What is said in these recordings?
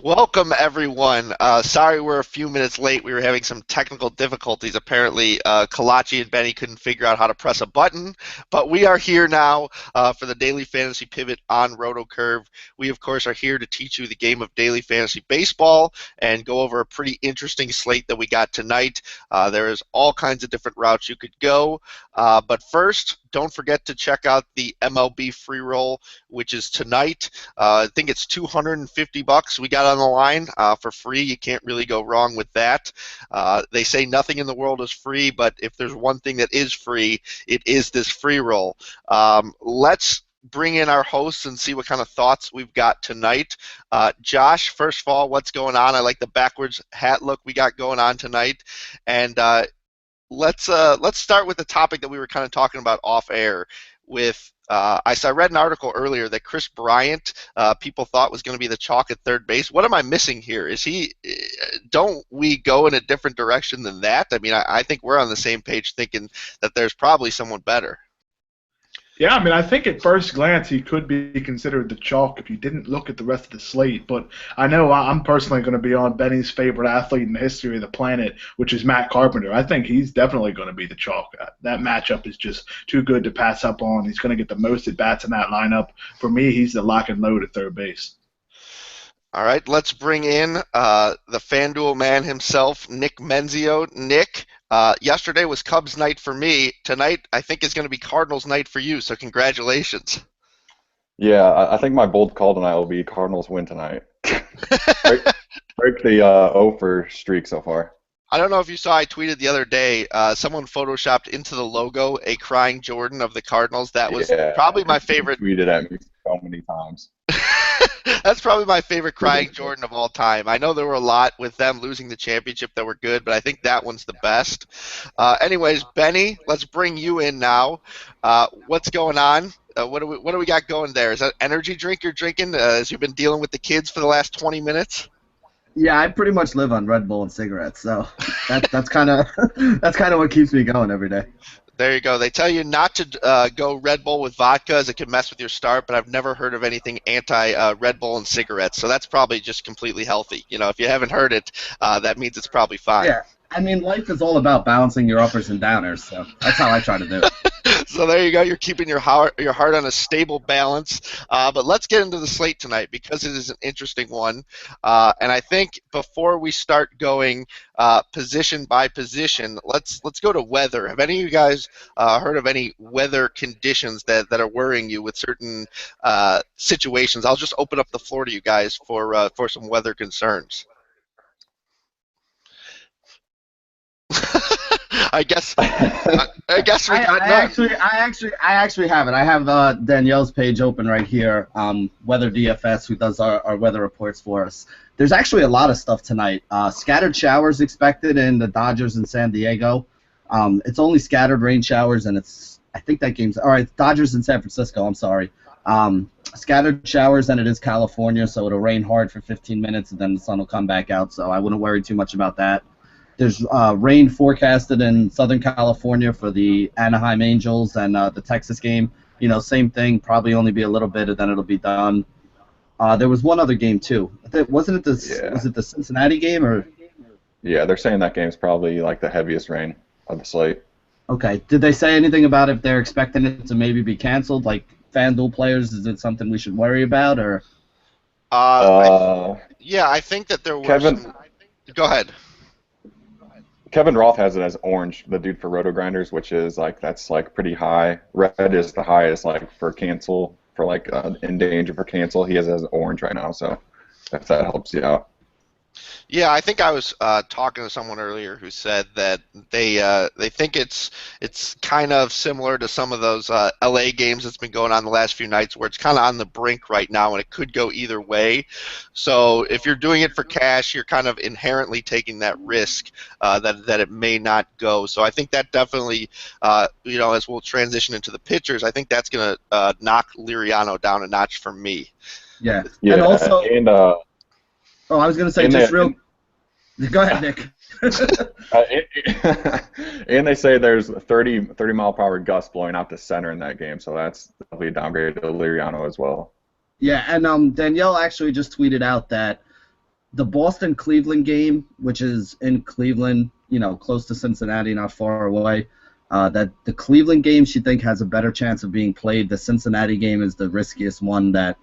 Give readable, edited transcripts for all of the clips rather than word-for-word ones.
Welcome, everyone. Sorry we're a few minutes late. We were having some technical difficulties. Apparently, Collacchi and Benny couldn't figure out how to press a button, but we are here now for the Daily Fantasy Pivot on RotoCurve. We, of course, are here to teach you the game of daily fantasy baseball and go over a pretty interesting slate that we got tonight. There is all kinds of different routes you could go, but first, don't forget to check out the MLB free roll, which is tonight. I think it's $250 we got on the line for free. You can't really go wrong with that. They say nothing in the world is free, but if there's one thing that is free, it is this free roll. Let's bring in our hosts and see what kind of thoughts we've got tonight. Josh, first of all, what's going on? I like the backwards hat look we got going on tonight. And let's start with the topic that we were kind of talking about off air with I read an article earlier that Chris Bryant people thought was going to be the chalk at third base. What am I missing here? Don't we go in a different direction than that? I mean, I think we're on the same page thinking that there's probably someone better. Yeah, I mean, I think at first glance he could be considered the chalk if you didn't look at the rest of the slate. But I know I'm personally going to be on Benny's favorite athlete in the history of the planet, which is Matt Carpenter. I think he's definitely going to be the chalk. That matchup is just too good to pass up on. He's going to get the most at-bats in that lineup. For me, he's the lock and load at third base. All right, let's bring in the FanDuel man himself, Nick Mensio. Nick, yesterday was Cubs night for me. Tonight, I think, is going to be Cardinals night for you, so congratulations. Yeah, I think my bold call tonight will be Cardinals win tonight. break the 0 streak so far. I don't know if you saw, I tweeted the other day, someone photoshopped into the logo a crying Jordan of the Cardinals. That was probably my favorite. Tweeted at me so many times. That's probably my favorite crying Jordan of all time. I know there were a lot with them losing the championship that were good, but I think that one's the best. Anyways, Benny, let's bring you in now. What's going on? What do we got going there? Is that energy drink you're drinking as you've been dealing with the kids for the last 20 minutes? Yeah, I pretty much live on Red Bull and cigarettes, so that's kind of what keeps me going every day. There you go. They tell you not to go Red Bull with vodka as it can mess with your start, but I've never heard of anything anti-Red Bull and cigarettes, so that's probably just completely healthy. You know, if you haven't heard it, that means it's probably fine. Yeah, I mean, life is all about balancing your uppers and downers, so that's how I try to do it. So there you go. You're keeping your heart on a stable balance. But let's get into the slate tonight because it is an interesting one. And I think before we start going position by position, let's go to weather. Have any of you guys heard of any weather conditions that are worrying you with certain situations? I'll just open up the floor to you guys for some weather concerns. I guess we got none. I actually have it. I have Danielle's page open right here. Weather DFS, who does our weather reports for us. There's actually a lot of stuff tonight. Scattered showers expected in the Dodgers and San Diego. It's only scattered rain showers, and I think that game's all right. Dodgers and San Francisco. I'm sorry. Scattered showers, and it is California, so it'll rain hard for 15 minutes, and then the sun will come back out. So I wouldn't worry too much about that. There's rain forecasted in Southern California for the Anaheim Angels and the Texas game. You know, same thing, probably only be a little bit, and then it'll be done. There was one other game, too. Was it the Cincinnati game? Or? Yeah, they're saying that game's probably like the heaviest rain of the slate. Okay. Did they say anything about if they're expecting it to maybe be canceled? Like FanDuel players, is it something we should worry about? Or? Yeah, I think that there were Kevin, Go ahead. Kevin Roth has it as orange, the dude for Roto Grinders, which is that's pretty high. Red is the highest for cancel, for in danger for cancel. He has it as orange right now, so if that helps you out. Yeah, I think I was talking to someone earlier who said that they think it's kind of similar to some of those LA games that's been going on the last few nights where it's kind of on the brink right now and it could go either way. So if you're doing it for cash, you're kind of inherently taking that risk that it may not go. So I think that definitely, as we'll transition into the pitchers, I think that's going to knock Liriano down a notch for me. Yeah. And also. Oh, I was going to say just real. Go ahead, Nick. And they say there's 30 mile per hour gusts blowing out to center in that game, so that's definitely a downgrade to Liriano as well. Yeah, and Danielle actually just tweeted out that the Boston-Cleveland game, which is in Cleveland, close to Cincinnati, not far away, that the Cleveland game she think has a better chance of being played. The Cincinnati game is the riskiest one that,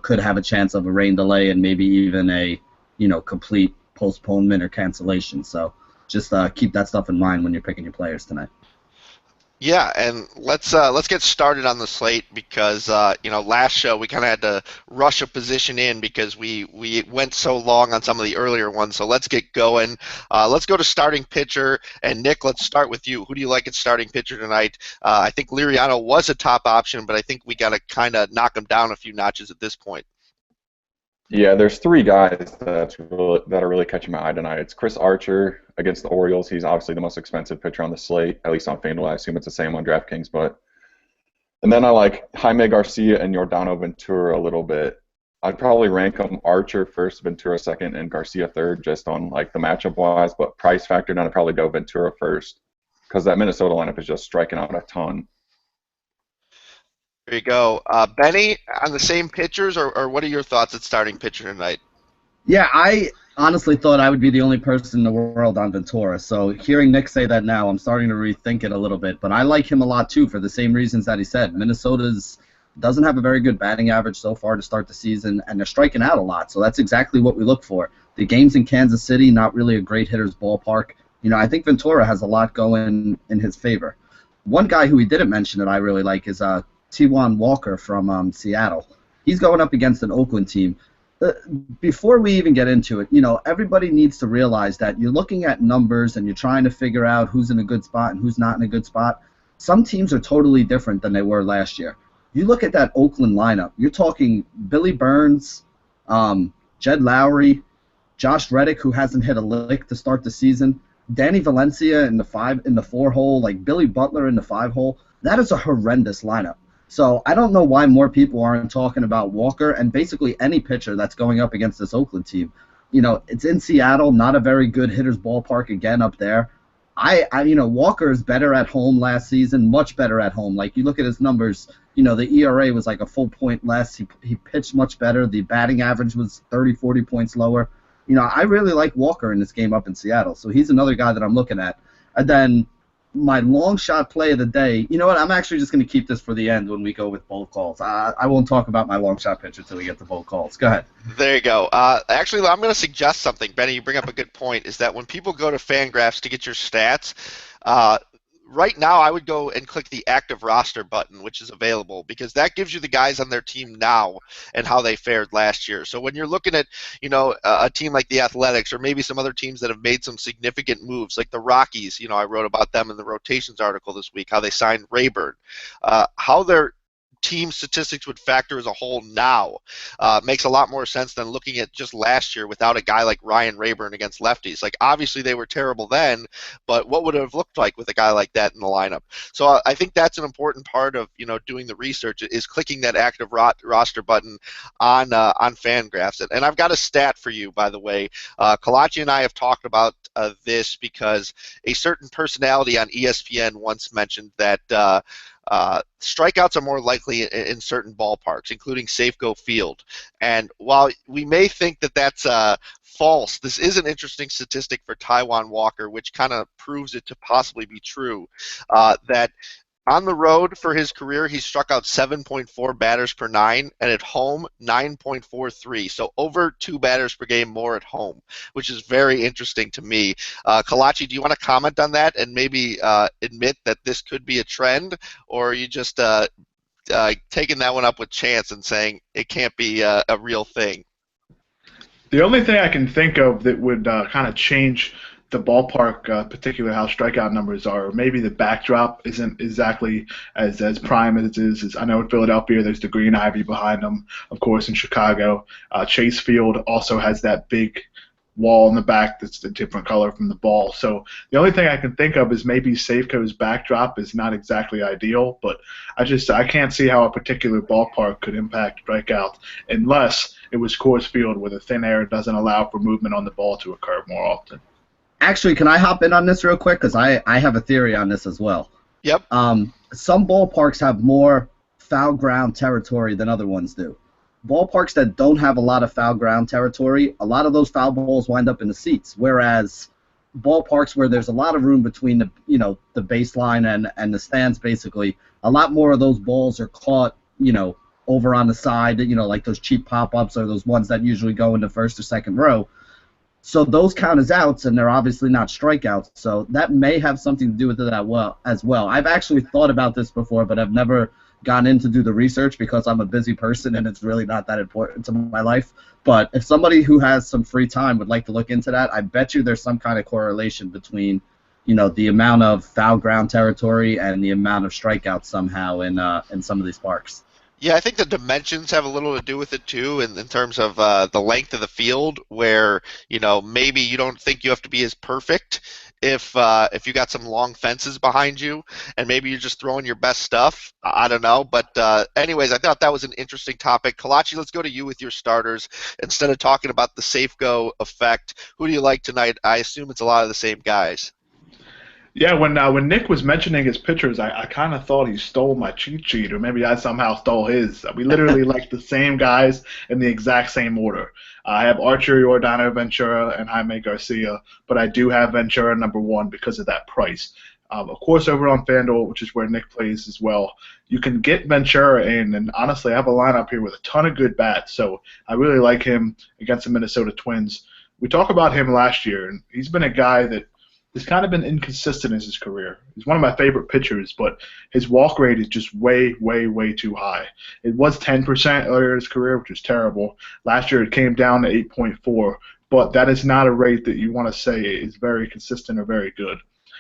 could have a chance of a rain delay and maybe even a, complete postponement or cancellation. So just keep that stuff in mind when you're picking your players tonight. Yeah, and let's get started on the slate because last show we kind of had to rush a position in because we went so long on some of the earlier ones. So let's get going. Let's go to starting pitcher, and Nick, let's start with you. Who do you like at starting pitcher tonight? I think Liriano was a top option, but I think we got to kind of knock him down a few notches at this point. Yeah, there's three guys that are really catching my eye tonight. It's Chris Archer against the Orioles. He's obviously the most expensive pitcher on the slate, at least on FanDuel. I assume it's the same on DraftKings. And then I like Jaime Garcia and Yordano Ventura a little bit. I'd probably rank them Archer first, Ventura second, and Garcia third, just on like the matchup wise. But price factor, then I'd probably go Ventura first because that Minnesota lineup is just striking out a ton. There you go. Benny, on the same pitchers, or what are your thoughts at starting pitcher tonight? Yeah, I honestly thought I would be the only person in the world on Ventura. So hearing Nick say that now, I'm starting to rethink it a little bit. But I like him a lot, too, for the same reasons that he said. Minnesota's doesn't have a very good batting average so far to start the season, and they're striking out a lot. So that's exactly what we look for. The game's in Kansas City, not really a great hitter's ballpark. I think Ventura has a lot going in his favor. One guy who he didn't mention that I really like is Taijuan Walker from Seattle. He's going up against an Oakland team. Before we even get into it, everybody needs to realize that you're looking at numbers and you're trying to figure out who's in a good spot and who's not in a good spot. Some teams are totally different than they were last year. You look at that Oakland lineup, you're talking Billy Burns, Jed Lowry, Josh Reddick, who hasn't hit a lick to start the season, Danny Valencia in the 4 hole, like Billy Butler in the 5 hole. That is a horrendous lineup. So I don't know why more people aren't talking about Walker and basically any pitcher that's going up against this Oakland team. It's in Seattle, not a very good hitter's ballpark again up there. Walker is better at home last season, much better at home. Like you look at his numbers, the ERA was like a full point less. He pitched much better. The batting average was 30, 40 points lower. I really like Walker in this game up in Seattle. So he's another guy that I'm looking at. And then my long shot play of the day, you know what, I'm actually just going to keep this for the end when we go with bold calls. I won't talk about my long shot pitch until we get to bold calls. Go ahead. There you go. Actually, I'm going to suggest something. Benny, you bring up a good point, is that when people go to Fangraphs to get your stats, right now I would go and click the active roster button, which is available, because that gives you the guys on their team now and how they fared last year. So when you're looking at, a team like the Athletics or maybe some other teams that have made some significant moves, like the Rockies, I wrote about them in the rotations article this week, how they signed Rayburn, how their team statistics would factor as a whole now makes a lot more sense than looking at just last year without a guy like Ryan Rayburn against lefties. Like, obviously they were terrible then, but what would it have looked like with a guy like that in the lineup? So I think that's an important part of doing the research, is clicking that active roster button on Fangraphs. And I've got a stat for you, by the way. Collacchi and I have talked about this because a certain personality on ESPN once mentioned that strikeouts are more likely in certain ballparks, including Safeco Field. And while we may think that that's false, this is an interesting statistic for Taijuan Walker, which kind of proves it to possibly be true, that on the road for his career, he struck out 7.4 batters per 9, and at home, 9.43. So over 2 batters per game more at home, which is very interesting to me. Collacchi, do you want to comment on that and maybe admit that this could be a trend, or are you just taking that one up with chance and saying it can't be a real thing? The only thing I can think of that would kind of change the ballpark, particularly how strikeout numbers are, or maybe the backdrop isn't exactly as prime as it is. I know in Philadelphia there's the green ivy behind them. Of course, in Chicago, Chase Field also has that big wall in the back that's a different color from the ball. So the only thing I can think of is maybe Safeco's backdrop is not exactly ideal, but I can't see how a particular ballpark could impact strikeouts unless it was Coors Field, where the thin air doesn't allow for movement on the ball to occur more often. Actually, can I hop in on this real quick? Because I have a theory on this as well. Yep. Some ballparks have more foul ground territory than other ones do. ballparks that don't have a lot of foul ground territory, a lot of those foul balls wind up in the seats, whereas ballparks where there's a lot of room between the baseline and the stands, basically, a lot more of those balls are caught, over on the side, like those cheap pop-ups or those ones that usually go into first or second row. So those count as outs, and they're obviously not strikeouts. So that may have something to do with it as well. I've actually thought about this before, but I've never gone in to do the research because I'm a busy person and it's really not that important to my life. But if somebody who has some free time would like to look into that, I bet you there's some kind of correlation between, the amount of foul ground territory and the amount of strikeouts somehow in some of these parks. Yeah, I think the dimensions have a little to do with it too, in terms of the length of the field, where maybe you don't think you have to be as perfect if you got some long fences behind you, and maybe you're just throwing your best stuff. I don't know, but anyways, I thought that was an interesting topic. Collacchi, let's go to you with your starters instead of talking about the safe go effect. Who do you like tonight? I assume it's a lot of the same guys. Yeah, when Nick was mentioning his pitchers, I kind of thought he stole my cheat sheet, or maybe I somehow stole his. We literally like the same guys in the exact same order. I have Archer, Yordano Ventura, and Jaime Garcia, but I do have Ventura number one because of that price. Of course, over on FanDuel, which is where Nick plays as well, you can get Ventura in, and honestly, I have a lineup here with a ton of good bats, so I really like him against the Minnesota Twins. We talked about him last year, and he's been a guy that has kind of been inconsistent in his career. He's one of my favorite pitchers, but his walk rate is just way, way, way too high. It was 10% earlier in his career, which is terrible. Last year it came down to 8.4, but that is not a rate that you want to say is very consistent or very good.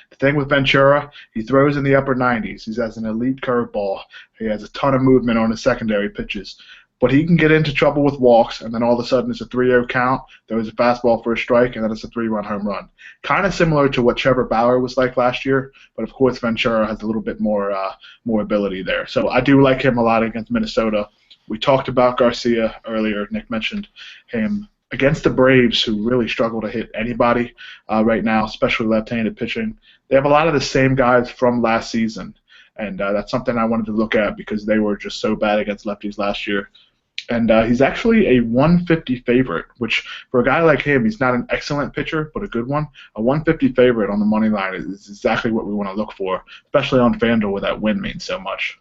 The thing with Ventura, he throws in the upper 90s. He has an elite curveball. He has a ton of movement on his secondary pitches. But he can get into trouble with walks, and then all of a sudden it's a 3-0 count. There was a fastball for a strike, and then it's a 3-run home run. Kind of similar to what Trevor Bauer was like last year, but of course Ventura has a little bit more ability there. So I do like him a lot against Minnesota. We talked about Garcia earlier. Nick mentioned him against the Braves, who really struggle to hit anybody right now, especially left-handed pitching. They have a lot of the same guys from last season, and that's something I wanted to look at because they were just so bad against lefties last year. And he's actually a 150 favorite, which for a guy like him, he's not an excellent pitcher, but a good one. A 150 favorite on the money line is exactly what we want to look for, especially on FanDuel where that win means so much.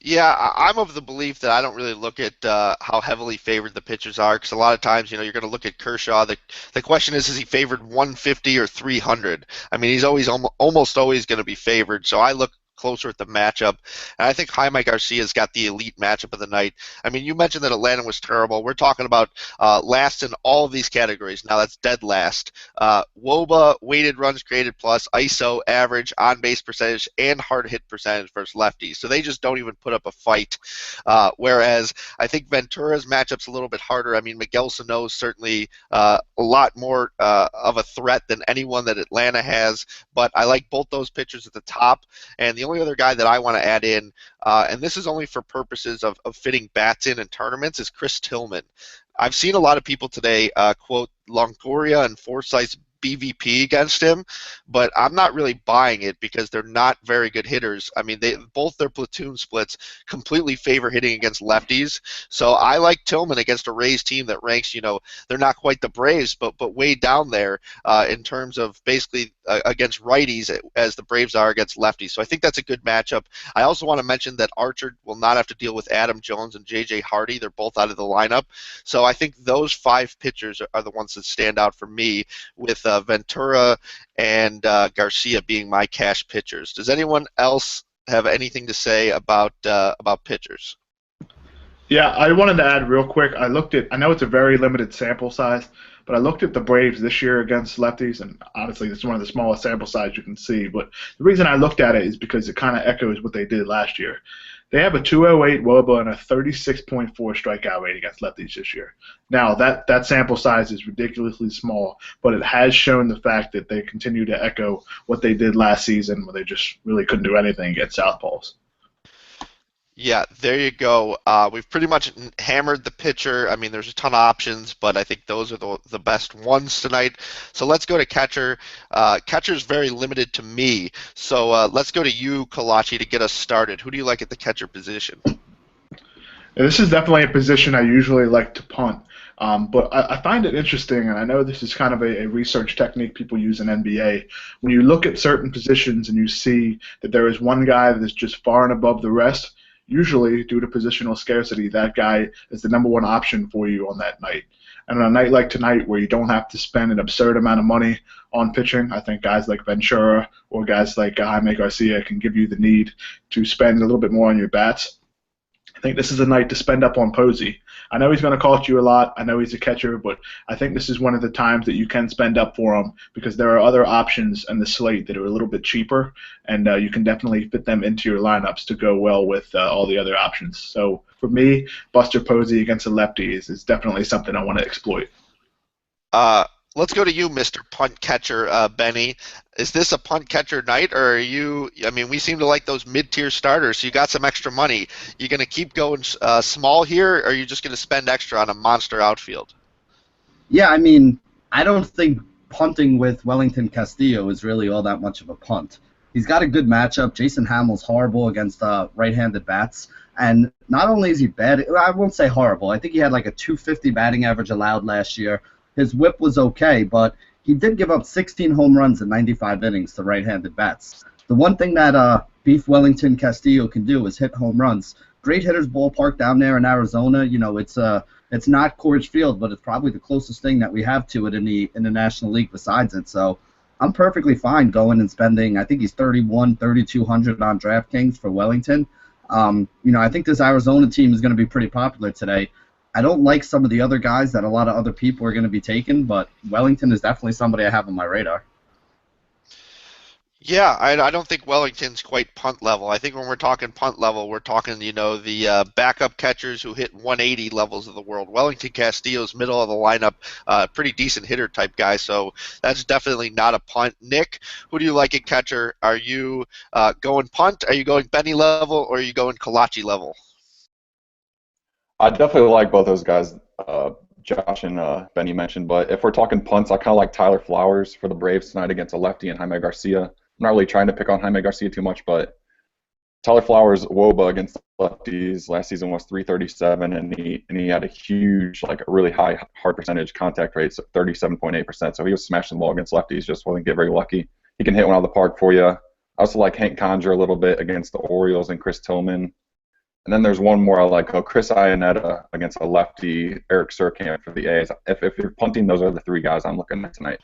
Yeah, I'm of the belief that I don't really look at how heavily favored the pitchers are, because a lot of times, you're going to look at Kershaw. The question is he favored 150 or 300? I mean, he's always almost always going to be favored. So I look closer at the matchup. And I think Jaime Garcia's got the elite matchup of the night. I mean, you mentioned that Atlanta was terrible. We're talking about last in all of these categories. Now that's dead last. WOBA, weighted runs created plus, ISO, average, on-base percentage, and hard hit percentage versus lefties. So they just don't even put up a fight. Whereas I think Ventura's matchup's a little bit harder. I mean, Miguel Sano's certainly a lot more of a threat than anyone that Atlanta has. But I like both those pitchers at the top. And the only other guy that I want to add in, and this is only for purposes of fitting bats in tournaments, is Chris Tillman. I've seen a lot of people today quote Longoria and Forsythe's BVP against him, but I'm not really buying it because they're not very good hitters. I mean, both their platoon splits completely favor hitting against lefties. So I like Tillman against a Rays team that ranks, they're not quite the Braves, but way down there in terms of basically against righties as the Braves are against lefties. So I think that's a good matchup. I also want to mention that Archer will not have to deal with Adam Jones and J.J. Hardy. They're both out of the lineup. So I think those five pitchers are the ones that stand out for me, with Ventura and Garcia being my cash pitchers. Does anyone else have anything to say about pitchers? Yeah, I wanted to add real quick. I know it's a very limited sample size, but I looked at the Braves this year against lefties, and honestly, it's one of the smallest sample size you can see. But the reason I looked at it is because it kind of echoes what they did last year. They have a 208 WOBA and a 36.4 strikeout rate against lefties this year. Now, that sample size is ridiculously small, but it has shown the fact that they continue to echo what they did last season, where they just really couldn't do anything against southpaws. Yeah, there you go. We've pretty much hammered the pitcher. I mean, there's a ton of options, but I think those are the best ones tonight. So let's go to catcher. Catcher's very limited to me. So let's go to you, Collacchi, to get us started. Who do you like at the catcher position? Yeah, this is definitely a position I usually like to punt. But I find it interesting, and I know this is kind of a research technique people use in NBA. When you look at certain positions and you see that there is one guy that is just far and above the rest, usually due to positional scarcity, that guy is the number one option for you on that night. And on a night like tonight, where you don't have to spend an absurd amount of money on pitching, I think guys like Ventura or guys like Jaime Garcia can give you the need to spend a little bit more on your bats. I think this is a night to spend up on Posey. I know he's going to cost you a lot. I know he's a catcher, but I think this is one of the times that you can spend up for him because there are other options in the slate that are a little bit cheaper, and you can definitely fit them into your lineups to go well with all the other options. So for me, Buster Posey against a lefty is definitely something I want to exploit. Uh, let's go to you, Mr. Punt Catcher, Benny. Is this a punt catcher night, or are you? I mean, we seem to like those mid-tier starters. So you got some extra money. You going to keep going small here, or are you just going to spend extra on a monster outfield? Yeah, I mean, I don't think punting with Wellington Castillo is really all that much of a punt. He's got a good matchup. Jason Hamill's horrible against right-handed bats. And not only is he bad, I won't say horrible. I think he had like a 250 batting average allowed last year. His whip was okay, but he did give up 16 home runs in 95 innings to right-handed bats. The one thing that Beef Wellington Castillo can do is hit home runs. Great hitters ballpark down there in Arizona. You know, it's not Coors Field, but it's probably the closest thing that we have to it in the National League besides it. So I'm perfectly fine going and spending. I think he's 3,200 on DraftKings for Wellington. I think this Arizona team is going to be pretty popular today. I don't like some of the other guys that a lot of other people are going to be taking, but Wellington is definitely somebody I have on my radar. Yeah, I don't think Wellington's quite punt level. I think when we're talking punt level, we're talking, the backup catchers who hit 180 levels of the world. Wellington Castillo's middle of the lineup, pretty decent hitter type guy, so that's definitely not a punt. Nick, who do you like at catcher? Are you going punt? Are you going Benny level, or are you going Collacchi level? I definitely like both those guys, Josh and Benny mentioned. But if we're talking punts, I kind of like Tyler Flowers for the Braves tonight against a lefty and Jaime Garcia. I'm not really trying to pick on Jaime Garcia too much, but Tyler Flowers' WOBA against lefties last season was 337, and he had a huge, like a really high hard percentage contact rate, so 37.8%. So he was smashing the ball against lefties, just wasn't get very lucky. He can hit one out of the park for you. I also like Hank Conjure a little bit against the Orioles and Chris Tillman. And then there's one more I like, Chris Iannetta against a lefty, Eric Surkamp for the A's. If you're punting, those are the three guys I'm looking at tonight.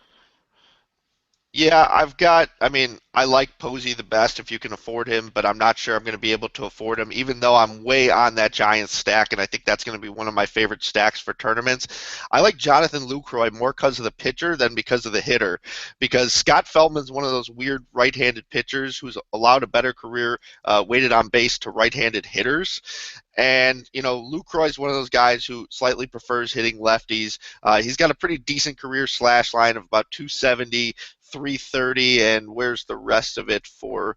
Yeah, I like Posey the best if you can afford him, but I'm not sure I'm going to be able to afford him, even though I'm way on that Giants stack, and I think that's going to be one of my favorite stacks for tournaments. I like Jonathan Lucroy more because of the pitcher than because of the hitter, because Scott Feldman's one of those weird right-handed pitchers who's allowed a better career weighted on base to right-handed hitters. And, Lucroy's one of those guys who slightly prefers hitting lefties. He's got a pretty decent career slash line of about 270, 330, and where's the rest of it for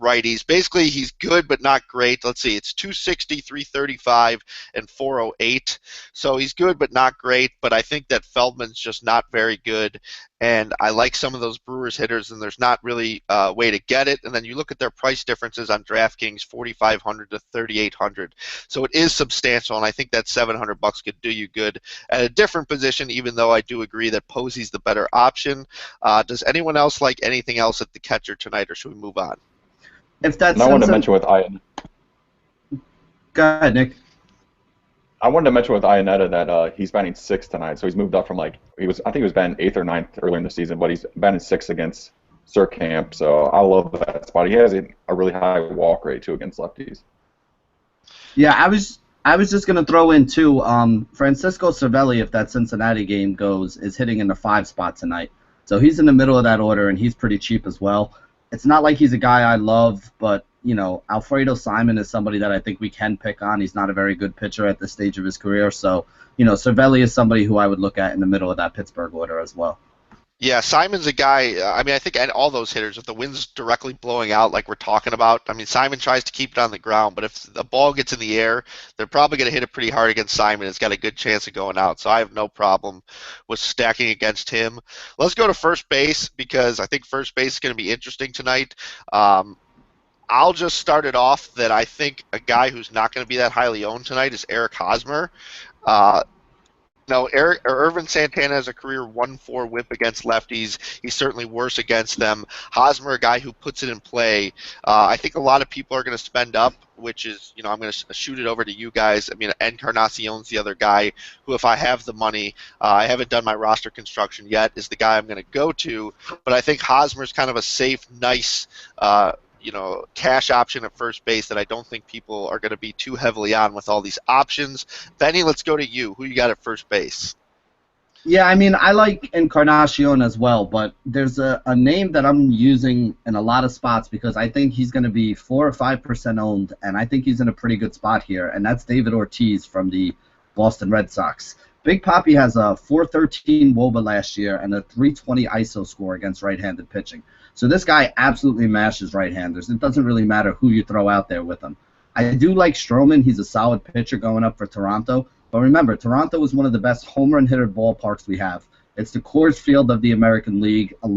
righties? Basically, he's good but not great. Let's see, it's 260, 335, and 408. So he's good but not great, but I think that Feldman's just not very good. And I like some of those Brewers hitters, and there's not really a way to get it. And then you look at their price differences on DraftKings, 4,500 to 3,800. So it is substantial, and I think that $700 could do you good at a different position, even though I do agree that Posey's the better option. Does anyone else like anything else at the catcher tonight, or should we move on? If that's And I wanted to mention with Go ahead, Nick. I wanted to mention with Iannetta that he's batting sixth tonight, so he's moved up from I think he was batting eighth or ninth earlier in the season, but he's batting sixth against Surkamp, so I love that spot. He has a really high walk rate too against lefties. Yeah, I was just gonna throw in too. Francisco Cervelli, if that Cincinnati game goes, is hitting in the 5 spot tonight, so he's in the middle of that order, and he's pretty cheap as well. It's not like he's a guy I love, but Alfredo Simon is somebody that I think we can pick on. He's not a very good pitcher at this stage of his career, so Cervelli is somebody who I would look at in the middle of that Pittsburgh order as well. Yeah, Simon's a guy, I think all those hitters, if the wind's directly blowing out like we're talking about, Simon tries to keep it on the ground, but if the ball gets in the air, they're probably going to hit it pretty hard against Simon. It's got a good chance of going out, so I have no problem with stacking against him. Let's go to first base, because I think first base is going to be interesting tonight. I'll just start it off that I think a guy who's not going to be that highly owned tonight is Eric Hosmer. Uh, No, Irvin Santana has a career 1-4 whip against lefties. He's certainly worse against them. Hosmer, a guy who puts it in play. I think a lot of people are going to spend up, which is, I'm going to shoot it over to you guys. I mean, Encarnacion's the other guy who, if I have the money, I haven't done my roster construction yet, is the guy I'm going to go to. But I think Hosmer's kind of a safe, nice, cash option at first base that I don't think people are going to be too heavily on with all these options. Benny, let's go to you. Who you got at first base? Yeah, I mean, I like Encarnacion as well, but there's a name that I'm using in a lot of spots because I think he's going to be 4 or 5% owned, and I think he's in a pretty good spot here, and that's David Ortiz from the Boston Red Sox. Big Papi has a 4.13 WOBA last year and a 3.20 ISO score against right-handed pitching. So this guy absolutely mashes right-handers. It doesn't really matter who you throw out there with him. I do like Stroman. He's a solid pitcher going up for Toronto. But remember, Toronto is one of the best home run hitter ballparks we have. It's the Coors Field of the American League. A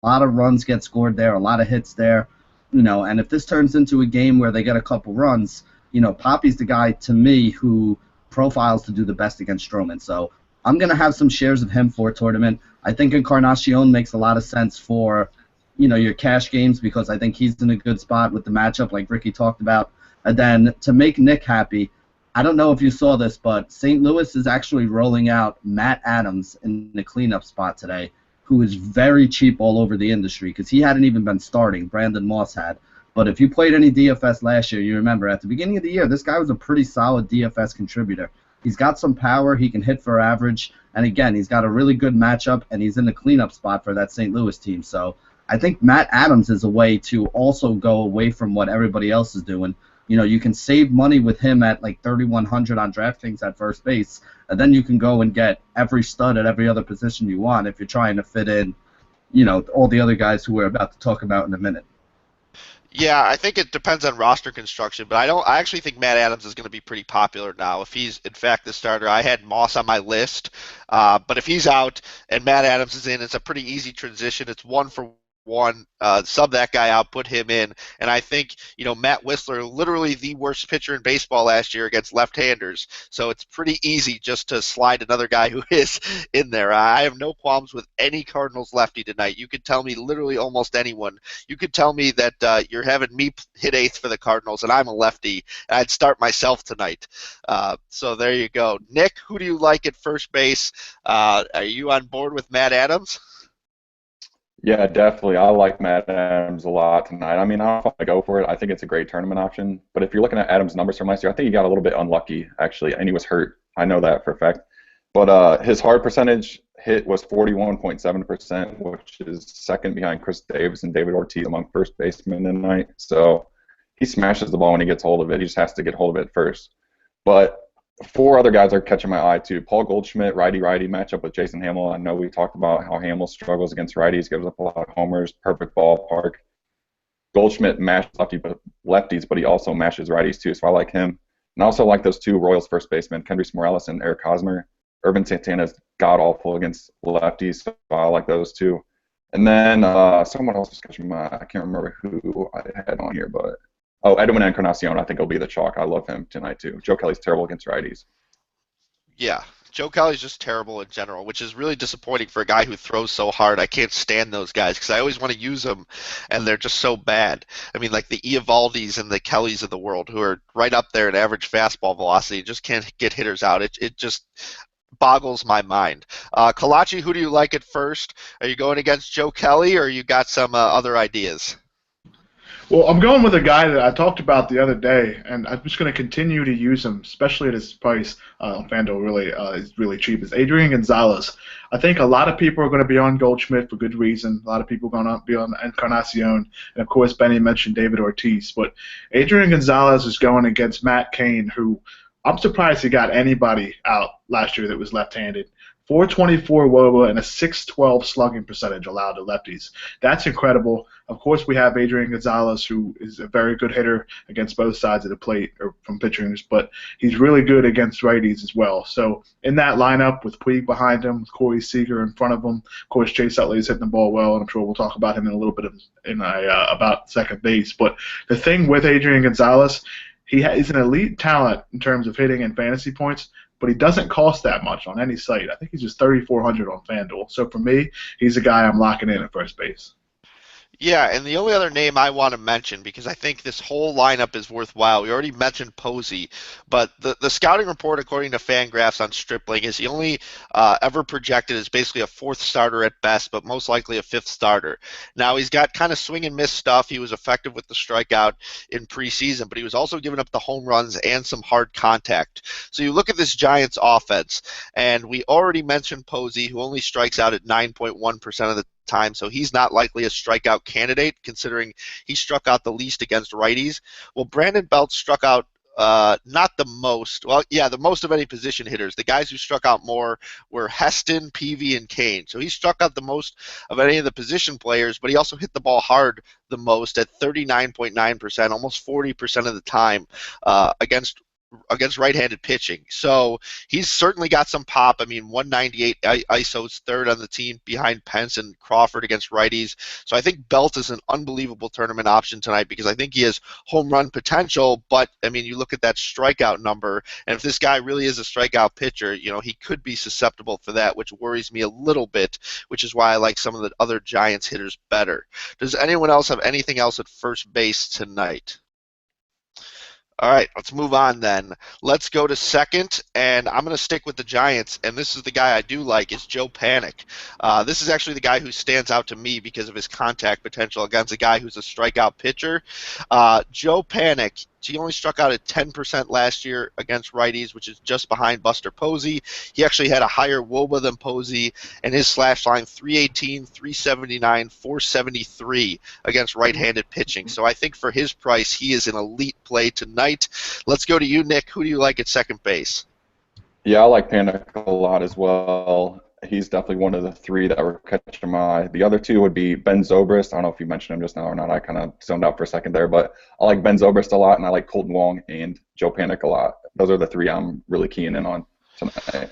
lot of runs get scored there, a lot of hits there. And if this turns into a game where they get a couple runs, Papi's the guy, to me, who profiles to do the best against Stroman. So I'm going to have some shares of him for a tournament. I think Encarnacion makes a lot of sense for, your cash games because I think he's in a good spot with the matchup like Ricky talked about. And then to make Nick happy, I don't know if you saw this, but St. Louis is actually rolling out Matt Adams in the cleanup spot today, who is very cheap all over the industry because he hadn't even been starting. Brandon Moss had. But if you played any DFS last year, you remember at the beginning of the year, this guy was a pretty solid DFS contributor. He's got some power. He can hit for average. And, again, he's got a really good matchup, and he's in the cleanup spot for that St. Louis team. So I think Matt Adams is a way to also go away from what everybody else is doing. You can save money with him at like 3,100 on DraftKings at first base, and then you can go and get every stud at every other position you want if you're trying to fit in, all the other guys who we're about to talk about in a minute. Yeah, I think it depends on roster construction, but I actually think Matt Adams is going to be pretty popular now. If he's, in fact, the starter, I had Moss on my list, but if he's out and Matt Adams is in, it's a pretty easy transition. It's 1-for-1. Sub that guy out, put him in, and I think Matt Whistler, literally the worst pitcher in baseball last year against left-handers, so it's pretty easy just to slide another guy who is in there. I have no qualms with any Cardinals lefty tonight. You could tell me literally almost anyone. You could tell me that you're having me hit eighth for the Cardinals, and I'm a lefty, and I'd start myself tonight. So there you go. Nick, who do you like at first base? Are you on board with Matt Adams? Yeah, definitely. I like Matt Adams a lot tonight. I mean, I don't know if I go for it. I think it's a great tournament option. But if you're looking at Adams' numbers from last year, I think he got a little bit unlucky, actually, and he was hurt. I know that for a fact. But his hard percentage hit was 41.7%, which is second behind Chris Davis and David Ortiz among first basemen tonight. So he smashes the ball when he gets hold of it. He just has to get hold of it first. But 4 other guys are catching my eye, too. Paul Goldschmidt, righty-righty matchup with Jason Hamill. I know we talked about how Hamill struggles against righties, gives up a lot of homers, perfect ballpark. Goldschmidt mashes lefties, but he also mashes righties, too, so I like him. And I also like those 2 Royals first basemen, Kendrys Morales and Eric Hosmer. Irvin Santana is god-awful against lefties, so I like those 2. And then someone else was catching my eye. I can't remember who I had on here, but Edwin Encarnacion, I think he'll be the chalk. I love him tonight, too. Joe Kelly's terrible against righties. Yeah, Joe Kelly's just terrible in general, which is really disappointing for a guy who throws so hard. I can't stand those guys because I always want to use them, and they're just so bad. I mean, like the Eovaldis and the Kellys of the world who are right up there at average fastball velocity, just can't get hitters out. It just boggles my mind. Collacchi, who do you like at first? Are you going against Joe Kelly, or you got some other ideas? Well, I'm going with a guy that I talked about the other day, and I'm just going to continue to use him, especially at his price. FanDuel really is really cheap. Is Adrian Gonzalez. I think a lot of people are going to be on Goldschmidt for good reason. A lot of people are going to be on Encarnacion, and of course, Benny mentioned David Ortiz. But Adrian Gonzalez is going against Matt Cain, who I'm surprised he got anybody out last year that was left-handed. 424 WOBA and a 612 slugging percentage allowed to lefties. That's incredible. Of course, we have Adrian Gonzalez, who is a very good hitter against both sides of the plate or from pitchers, but he's really good against righties as well. So in that lineup with Puig behind him, with Corey Seager in front of him, of course, Chase Utley is hitting the ball well, and I'm sure we'll talk about him in a little bit about second base. But the thing with Adrian Gonzalez, he's an elite talent in terms of hitting and fantasy points, but he doesn't cost that much on any site. I think he's just 3,400 on FanDuel. So for me, he's a guy I'm locking in at first base. Yeah, and the only other name I want to mention, because I think this whole lineup is worthwhile, we already mentioned Posey, but the scouting report, according to Fangraphs on Stripling, is he only ever projected as basically a fourth starter at best, but most likely a fifth starter. Now, he's got kind of swing and miss stuff. He was effective with the strikeout in preseason, but he was also giving up the home runs and some hard contact. So you look at this Giants offense, and we already mentioned Posey, who only strikes out at 9.1% of the time, so he's not likely a strikeout candidate considering he struck out the least against righties. Well, Brandon Belt struck out not the most, well, yeah, the most of any position hitters. The guys who struck out more were Heston, Peavy, and Kane. So he struck out the most of any of the position players, but he also hit the ball hard the most at 39.9%, almost 40% of the time against right-handed pitching. So he's certainly got some pop. I mean, 198 ISO's third on the team behind Pence and Crawford against righties. So I think Belt is an unbelievable tournament option tonight because I think he has home run potential, but, I mean, you look at that strikeout number, and if this guy really is a strikeout pitcher, you know, he could be susceptible for that, which worries me a little bit, which is why I like some of the other Giants hitters better. Does anyone else have anything else at first base tonight? All right, let's move on then. Let's go to second, and I'm going to stick with the Giants, and this is the guy I do like, is Joe Panic. This is actually the guy who stands out to me because of his contact potential against a guy who's a strikeout pitcher. Joe Panic, he only struck out at 10% last year against righties, which is just behind Buster Posey. He actually had a higher WOBA than Posey, and his slash line 318, 379, 473 against right-handed pitching. So I think for his price, he is an elite play tonight. Let's go to you, Nick. Who do you like at second base? Yeah, I like Panic a lot as well. He's definitely one of the three that were catching my eye. The other two would be Ben Zobrist. I don't know if you mentioned him just now or not. I kind of zoned out for a second there, but I like Ben Zobrist a lot, and I like Colton Wong and Joe Panic a lot. Those are the three I'm really keying in on tonight.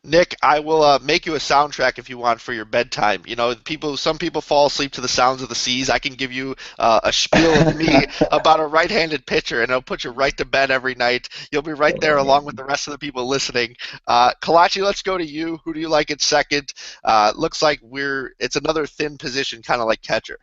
Nick, I will make you a soundtrack if you want for your bedtime. You know, some people fall asleep to the sounds of the seas. I can give you a spiel of me about a right-handed pitcher, and it'll put you right to bed every night. You'll be right there along with the rest of the people listening. Collacchi, let's go to you. Who do you like at second? Looks like it's another thin position, kind of like catcher.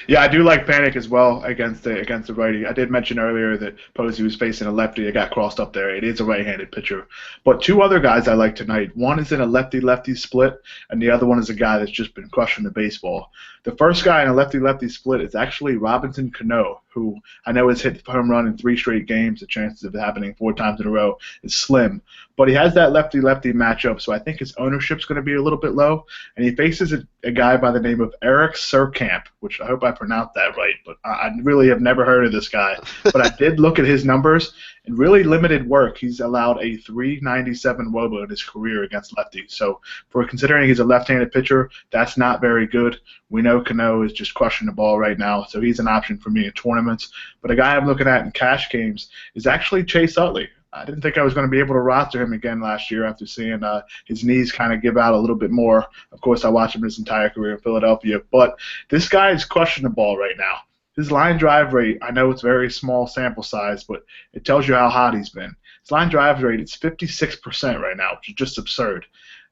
Yeah, I do like Panic as well against the righty. I did mention earlier that Posey was facing a lefty. It got crossed up there. It is a right-handed pitcher. But two other guys I like tonight. One is in a lefty-lefty split, and the other one is a guy that's just been crushing the baseball. The first guy in a lefty-lefty split is actually Robinson Cano, who I know has hit home run in 3 straight games. The chances of it happening 4 times in a row is slim. But he has that lefty-lefty matchup, so I think his ownership's going to be a little bit low. And he faces a guy by the name of Eric Surkamp, which I hope I pronounced that right, but I really have never heard of this guy. But I did look at his numbers. In really limited work, he's allowed a 397 WOBA in his career against lefties. So for considering he's a left-handed pitcher, that's not very good. We know Cano is just crushing the ball right now, so he's an option for me in tournaments. But a guy I'm looking at in cash games is actually Chase Utley. I didn't think I was going to be able to roster him again last year after seeing his knees kind of give out a little bit more. Of course, I watched him his entire career in Philadelphia. But this guy is crushing the ball right now. His line drive rate, I know it's very small sample size, but it tells you how hot he's been. His line drive rate is 56% right now, which is just absurd.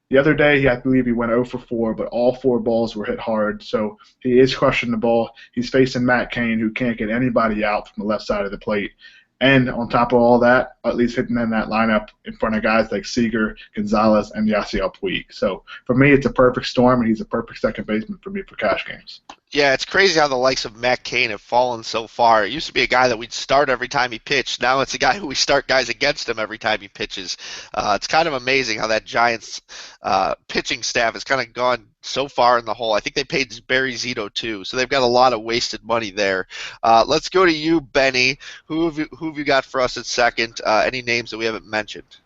The other day, I believe he went 0 for 4, but all 4 balls were hit hard, so he is crushing the ball. He's facing Matt Cain, who can't get anybody out from the left side of the plate. And on top of all that, at least hitting in that lineup in front of guys like Seager, Gonzalez, and Yasiel Puig. So for me, it's a perfect storm, and he's a perfect second baseman for me for cash games. Yeah, it's crazy how the likes of Matt Cain have fallen so far. It used to be a guy that we'd start every time he pitched. Now it's a guy who we start guys against him every time he pitches. It's kind of amazing how that Giants pitching staff has kind of gone so far in the hole. I think they paid Barry Zito too, so they've got a lot of wasted money there. Let's go to you, Benny. Who have you got for us at second? Any names that we haven't mentioned?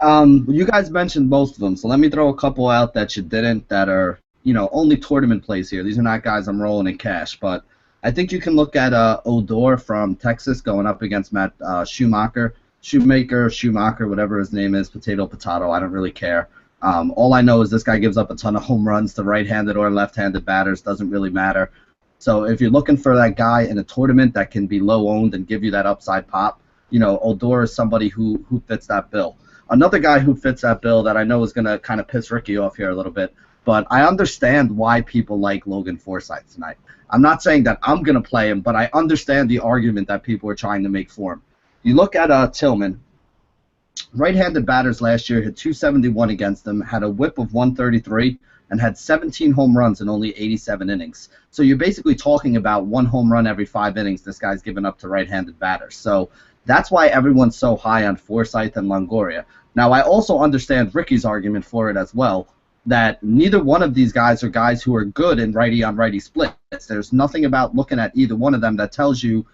You guys mentioned most of them, so let me throw a couple out that you didn't that are, only tournament plays here. These are not guys I'm rolling in cash, but I think you can look at Odor from Texas going up against Matt Schumacher, whatever his name is, potato, I don't really care. All I know is this guy gives up a ton of home runs to right-handed or left-handed batters, doesn't really matter. So if you're looking for that guy in a tournament that can be low-owned and give you that upside pop, Odor is somebody who fits that bill. Another guy who fits that bill that I know is going to kind of piss Ricky off here a little bit, but I understand why people like Logan Forsythe tonight. I'm not saying that I'm going to play him, but I understand the argument that people are trying to make for him. You look at Tillman. Right-handed batters last year hit 271 against them, had a whip of 133, and had 17 home runs in only 87 innings. So you're basically talking about 1 home run every 5 innings this guy's given up to right-handed batters. So that's why everyone's so high on Forsythe and Longoria. Now, I also understand Ricky's argument for it as well, that neither one of these guys are guys who are good in righty-on-righty splits. There's nothing about looking at either one of them that tells you,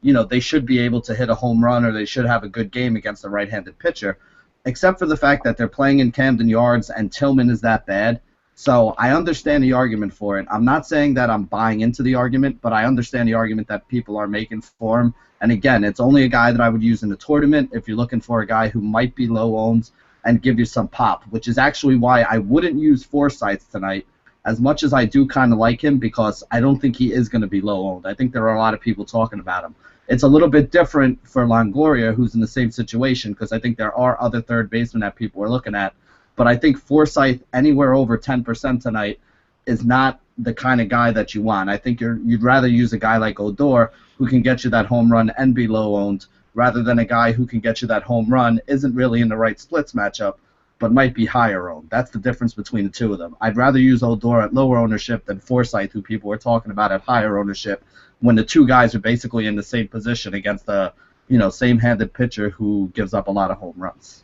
they should be able to hit a home run or they should have a good game against a right-handed pitcher, except for the fact that they're playing in Camden Yards and Tillman is that bad. So I understand the argument for it. I'm not saying that I'm buying into the argument, but I understand the argument that people are making for him. And again, it's only a guy that I would use in the tournament if you're looking for a guy who might be low owned and give you some pop, which is actually why I wouldn't use Forsythe tonight as much as I do kind of like him, because I don't think he is going to be low owned. I think there are a lot of people talking about him. It's a little bit different for Longoria, who's in the same situation, because I think there are other third basemen that people are looking at. But I think Forsythe anywhere over 10% tonight is not the kind of guy that you want. I think you'd rather use a guy like Odor, who can get you that home run and be low owned, rather than a guy who can get you that home run, isn't really in the right splits matchup, but might be higher owned. That's the difference between the two of them. I'd rather use Odor at lower ownership than Forsythe, who people are talking about at higher ownership, when the two guys are basically in the same position against a same-handed pitcher who gives up a lot of home runs.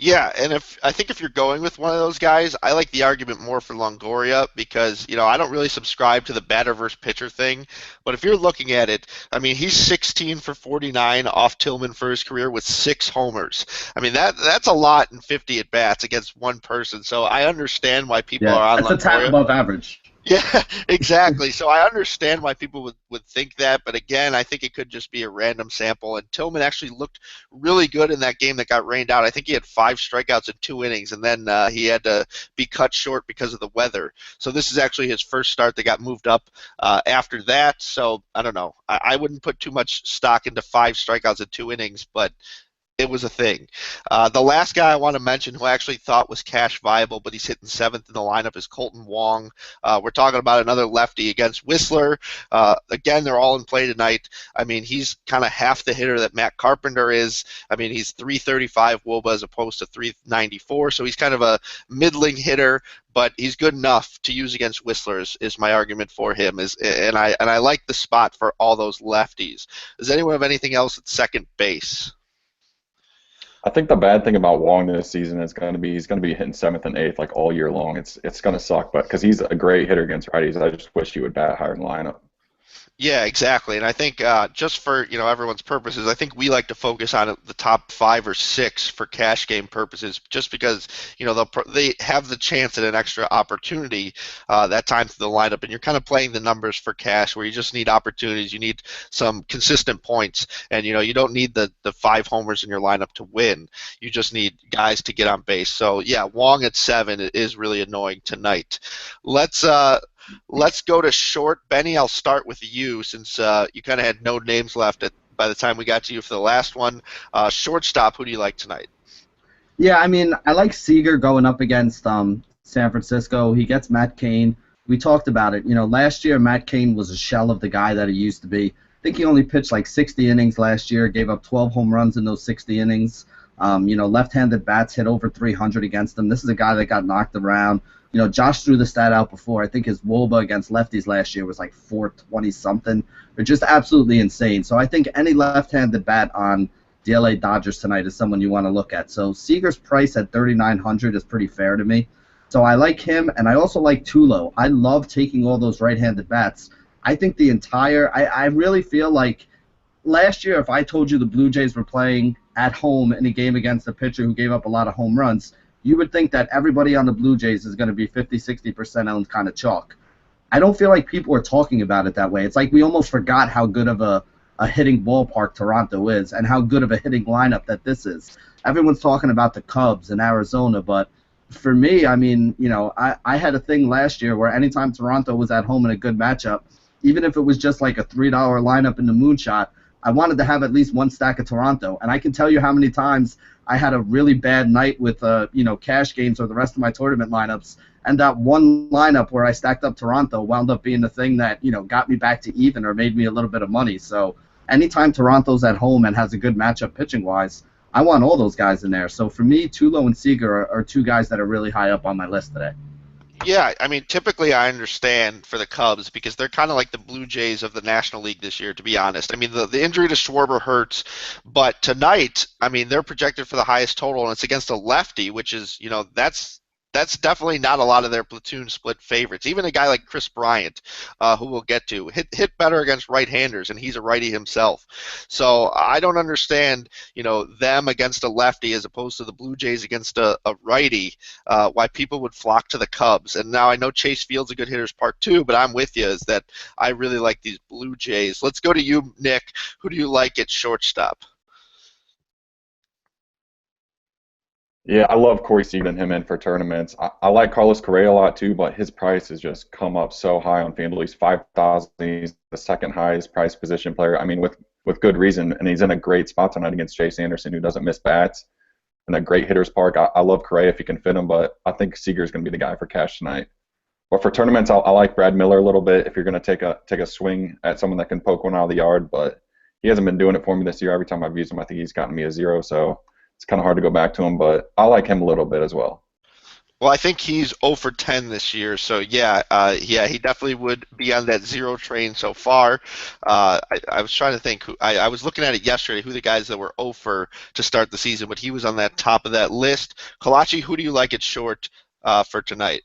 Yeah, and I think if you're going with one of those guys, I like the argument more for Longoria because, I don't really subscribe to the batter versus pitcher thing. But if you're looking at it, I mean, he's 16 for 49 off Tillman for his career with 6 homers. I mean, that's a lot in 50 at-bats against one person. So I understand why people are on Longoria. That's a tad above average. Yeah, exactly. So I understand why people would think that, but again, I think it could just be a random sample. And Tillman actually looked really good in that game that got rained out. I think he had 5 strikeouts in 2 innings, and then he had to be cut short because of the weather. So this is actually his first start that got moved up after that. So I don't know. I wouldn't put too much stock into 5 strikeouts in 2 innings, but it was a thing. The last guy I want to mention who I actually thought was cash viable, but he's hitting 7th in the lineup, is Colton Wong. We're talking about another lefty against Whistler. Again, they're all in play tonight. I mean, he's kind of half the hitter that Matt Carpenter is. I mean, he's 335 WOBA as opposed to 394, so he's kind of a middling hitter, but he's good enough to use against Whistler is my argument for him. And I like the spot for all those lefties. Does anyone have anything else at second base? I think the bad thing about Wong this season is going to be he's going to be hitting 7th and 8th like all year long. It's going to suck, but because he's a great hitter against righties, I just wish he would bat higher in the lineup. Yeah, exactly. And I think just for everyone's purposes, I think we like to focus on the top 5 or 6 for cash game purposes, just because they have the chance at an extra opportunity that time through the lineup, and you're kind of playing the numbers for cash where you just need opportunities, you need some consistent points, and you don't need the 5 homers in your lineup to win. You just need guys to get on base. So yeah, Wong at 7 is really annoying tonight. Let's go to short. Benny, I'll start with you since you kind of had no names left by the time we got to you for the last one. Shortstop, who do you like tonight? Yeah, I mean, I like Seager going up against San Francisco. He gets Matt Cain. We talked about it. Last year Matt Cain was a shell of the guy that he used to be. I think he only pitched like 60 innings last year, gave up 12 home runs in those 60 innings. Left-handed bats hit over 300 against him. This is a guy that got knocked around, Josh threw the stat out before. I think his WOBA against lefties last year was like 420 something. They're just absolutely insane. So I think any left-handed bat on the LA Dodgers tonight is someone you want to look at. So Seager's price at 3,900 is pretty fair to me. So I like him, and I also like Tulo. I love taking all those right-handed bats. I think I really feel like last year, if I told you the Blue Jays were playing at home in a game against a pitcher who gave up a lot of home runs, you would think that everybody on the Blue Jays is going to be 50-60% owned kind of chalk. I don't feel like people are talking about it that way. It's like we almost forgot how good of a hitting ballpark Toronto is and how good of a hitting lineup that this is. Everyone's talking about the Cubs and Arizona, but for me, I mean, I had a thing last year where anytime Toronto was at home in a good matchup, even if it was just like a $3 lineup in the moonshot, I wanted to have at least one stack of Toronto. And I can tell you how many times I had a really bad night with, cash games or the rest of my tournament lineups. And that one lineup where I stacked up Toronto wound up being the thing that, got me back to even or made me a little bit of money. So anytime Toronto's at home and has a good matchup pitching-wise, I want all those guys in there. So for me, Tulo and Seager are two guys that are really high up on my list today. Yeah, I mean, typically I understand for the Cubs because they're kind of like the Blue Jays of the National League this year, to be honest. I mean, the injury to Schwarber hurts, but tonight, I mean, they're projected for the highest total, and it's against a lefty, which is, that's definitely not a lot of their platoon split favorites. Even a guy like Chris Bryant, who we'll get to, hit better against right-handers, and he's a righty himself. So I don't understand, them against a lefty as opposed to the Blue Jays against a righty, why people would flock to the Cubs. And now I know Chase Field's a good hitter's park too, but I'm with you is that I really like these Blue Jays. Let's go to you, Nick. Who do you like at shortstop? Yeah, I love Corey Seager and him in for tournaments. I like Carlos Correa a lot too, but his price has just come up so high on FanDuel. He's 5,000. He's the second highest price position player. I mean, with good reason, and he's in a great spot tonight against Chase Anderson, who doesn't miss bats, and a great hitter's park. I love Correa if you can fit him, but I think Seager is going to be the guy for cash tonight. But for tournaments, I like Brad Miller a little bit if you're going to take a swing at someone that can poke one out of the yard, but he hasn't been doing it for me this year. Every time I've used him, I think he's gotten me a 0, so it's kind of hard to go back to him, but I like him a little bit as well. Well, I think he's 0 for 10 this year, so yeah, he definitely would be on that 0 train so far. I was trying to think. I was looking at it yesterday, who the guys that were 0 for to start the season, but he was on that top of that list. Collacchi, who do you like at short for tonight?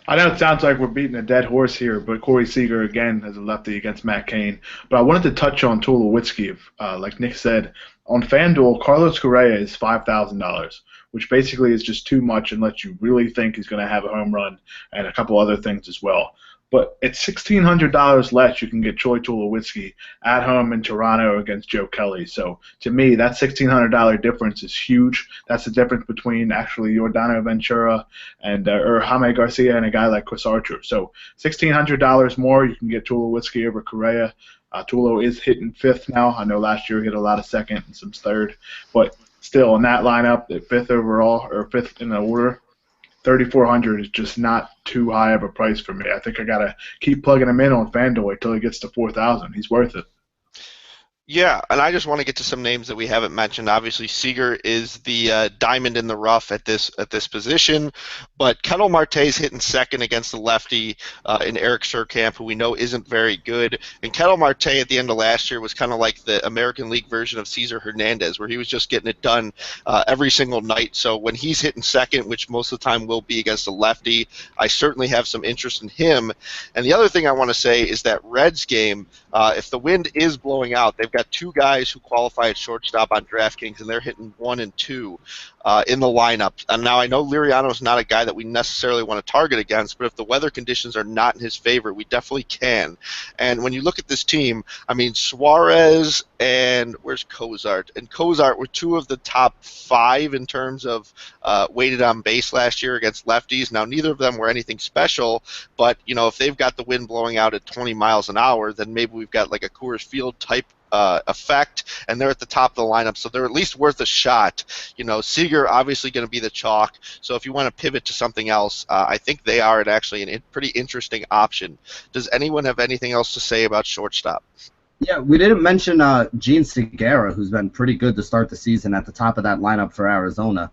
I know it sounds like we're beating a dead horse here, but Corey Seager, again, as a lefty against Matt Cain. But I wanted to touch on Tulowitzki. Like Nick said, on FanDuel, Carlos Correa is $5,000, which basically is just too much unless you really think he's going to have a home run and a couple other things as well. But at $1,600 less, you can get Troy Tulowitzki at home in Toronto against Joe Kelly. So to me, that $1,600 difference is huge. That's the difference between actually Yordano Ventura and or Jaime Garcia and a guy like Chris Archer. So $1,600 more, you can get Tulowitzki over Correa. Tulo is hitting fifth now. I know last year he hit a lot of second and some third, but still in that lineup, at fifth overall or fifth in the order, $3,400 is just not too high of a price for me. I think I gotta keep plugging him in on FanDuel until he gets to 4,000. He's worth it. Yeah, and I just want to get to some names that we haven't mentioned. Obviously, Seager is the diamond in the rough at this position, but Ketel Marte's hitting second against the lefty in Eric Surkamp, who we know isn't very good. And Ketel Marte at the end of last year was kind of like the American League version of Cesar Hernandez, where he was just getting it done every single night. So when he's hitting second, which most of the time will be against a lefty, I certainly have some interest in him. And the other thing I want to say is that Reds game, if the wind is blowing out, they've got two guys who qualify at shortstop on DraftKings, and they're hitting 1 and 2 in the lineup. And now I know Liriano's not a guy that we necessarily want to target against, but if the weather conditions are not in his favor, we definitely can. And when you look at this team, I mean, Suarez and where's Cozart? And Cozart were 2 of the top 5 in terms of weighted on base last year against lefties. Now, neither of them were anything special, but, you know, if they've got the wind blowing out at 20 miles an hour, then maybe we've got like a Coors Field type effect, and they're at the top of the lineup, so they're at least worth a shot. You know, Seager obviously going to be the chalk, so if you want to pivot to something else, I think they are actually a pretty interesting option. Does anyone have anything else to say about shortstop? Yeah, we didn't mention Gene Segura, who's been pretty good to start the season at the top of that lineup for Arizona.